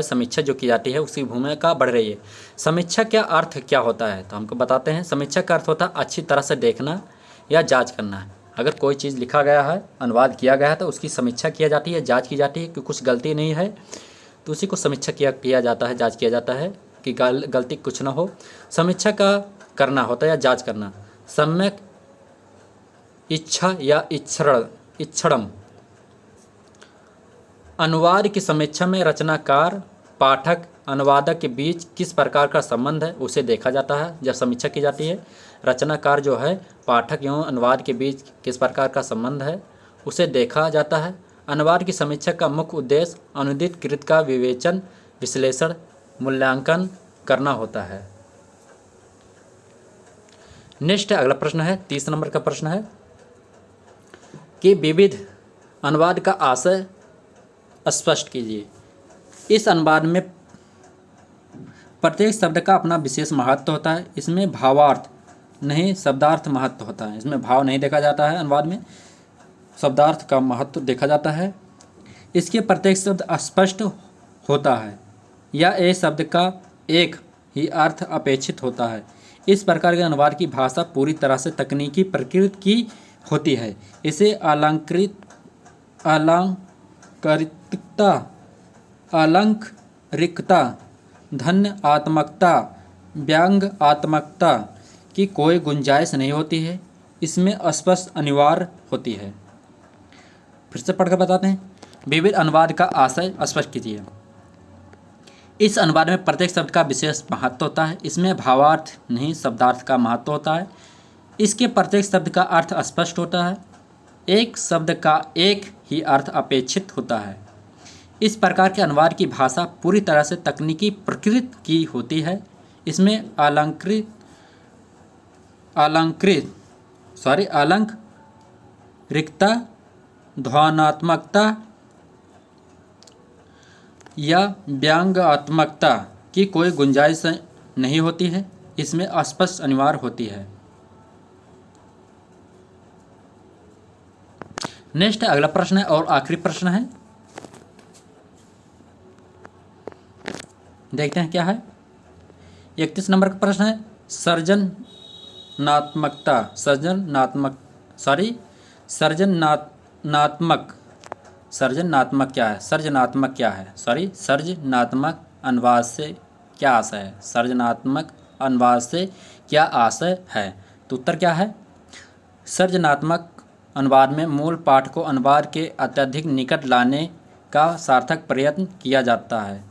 समीक्षा जो की जाती है उसकी भूमिका बढ़ रही है। समीक्षा का अर्थ क्या होता है? तो हमको बताते हैं। समीक्षा का अर्थ होता है अच्छी तरह से देखना या जांच करना। अगर कोई चीज़ लिखा गया है, अनुवाद किया गया है, तो उसकी समीक्षा किया जाती है, जांच की जाती है कि कुछ गलती नहीं है, तो उसी को समीक्षा किया जाता है, जांच किया जाता है कि गलती कुछ ना हो। समीक्षा का करना होता है या जांच करना। सम्यक इच्छा या इच्छड़म अनुवाद की समीक्षा में रचनाकार पाठक अनुवादक के बीच किस प्रकार का संबंध है उसे देखा जाता है। जब समीक्षा की जाती है, रचनाकार जो है पाठक एवं अनुवाद के बीच किस प्रकार का संबंध है उसे देखा जाता है। अनुवाद की समीक्षा का मुख्य उद्देश्य अनुदित कृत का विवेचन, विश्लेषण, मूल्यांकन करना होता है। नेक्स्ट अगला प्रश्न है 30 नंबर का प्रश्न है कि विविध अनुवाद का आशय स्पष्ट कीजिए। इस अनुवाद में प्रत्येक शब्द का अपना विशेष महत्व होता है। इसमें भावार्थ नहीं शब्दार्थ महत्व होता है। इसमें भाव नहीं देखा जाता है, अनुवाद में शब्दार्थ का महत्व देखा जाता है। इसके प्रत्येक शब्द स्पष्ट होता है या एक शब्द का एक ही अर्थ अपेक्षित होता है। इस प्रकार के अनुवाद की भाषा पूरी तरह से तकनीकी प्रकृति की होती है। इसे अलंकारिकता, अलंकारिकता, धन्यात्मकता, व्यंग्यात्मकता की कोई गुंजाइश नहीं होती है। इसमें स्पष्ट अनिवार्य होती है। फिर से पढ़कर बताते हैं। विविध अनुवाद का आशय स्पष्ट कीजिए। इस अनुवाद में प्रत्येक शब्द का विशेष महत्व होता है। इसमें भावार्थ नहीं शब्दार्थ का महत्व होता है। इसके प्रत्येक शब्द का अर्थ स्पष्ट होता है। एक शब्द का एक ही अर्थ अपेक्षित होता है। इस प्रकार के अनुवाद की भाषा पूरी तरह से तकनीकी प्रकृति की होती है। इसमें अलंकारिकता, ध्वन्यात्मकता या व्यंग्यात्मकता की कोई गुंजाइश नहीं होती है। इसमें स्पष्ट अनिवार्य होती है। नेक्स्ट अगला प्रश्न है और आखिरी प्रश्न है। देखते हैं क्या है। 31 नंबर का प्रश्न है। सर्जनात्मक क्या है? सर्जनात्मक अनुवाद से क्या आशय है? सर्जनात्मक अनुवाद से क्या आशय है? तो उत्तर क्या है? सर्जनात्मक अनुवाद में मूल पाठ को अनुवाद के अत्यधिक निकट लाने का सार्थक प्रयत्न किया जाता है।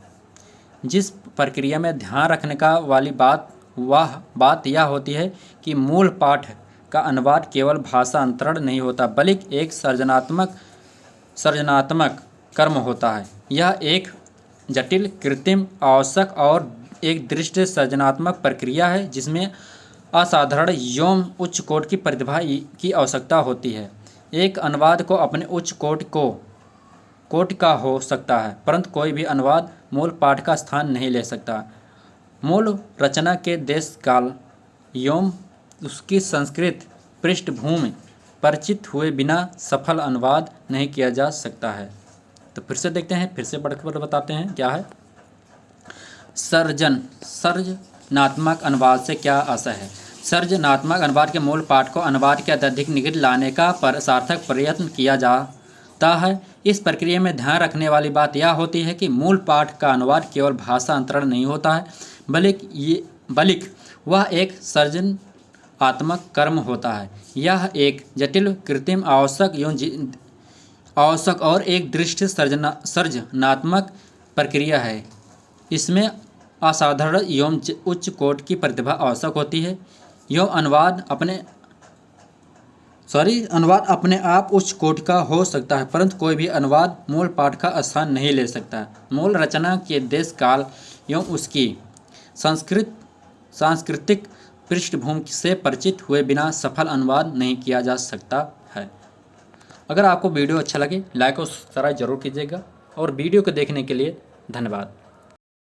जिस प्रक्रिया में ध्यान रखने का वाली बात यह होती है कि मूल पाठ का अनुवाद केवल भाषांतरण नहीं होता, बल्कि एक सृजनात्मक कर्म होता है। यह एक जटिल, कृत्रिम, आवश्यक और एक दृष्टि सृजनात्मक प्रक्रिया है जिसमें असाधारण एवं उच्च कोटि की प्रतिभा की आवश्यकता होती है। एक अनुवाद को अपने उच्च कोटि का हो सकता है, परंतु कोई भी अनुवाद मूल पाठ का स्थान नहीं ले सकता। मूल रचना के देश काल एवं उसकी संस्कृत पृष्ठभूमि परिचित हुए बिना सफल अनुवाद नहीं किया जा सकता है। तो फिर से देखते हैं, फिर से बढ़कर बताते हैं क्या है। सर्जनात्मक अनुवाद से क्या आशय है? सर्जनात्मक अनुवाद के मूल पाठ को अनुवाद के अत्यधिक निकट लाने का सार्थक प्रयत्न किया जाता है। इस प्रक्रिया में ध्यान रखने वाली बात यह होती है कि मूल पाठ का अनुवाद केवल भाषांतरण नहीं होता है, बल्कि वह एक सृजनात्मक कर्म होता है। यह एक जटिल, कृत्रिम, आवश्यक और एक दृष्टि सृजनात्मक प्रक्रिया है। इसमें असाधारण एवं उच्च कोटि की प्रतिभा आवश्यक होती है। यह अनुवाद अपने आप उच्च कोटि का हो सकता है, परंतु कोई भी अनुवाद मूल पाठ का स्थान नहीं ले सकता। मूल रचना के देश काल एवं उसकी सांस्कृतिक पृष्ठभूमि से परिचित हुए बिना सफल अनुवाद नहीं किया जा सकता है। अगर आपको वीडियो अच्छा लगे लाइक और सब्सक्राइब जरूर कीजिएगा और वीडियो को देखने के लिए धन्यवाद।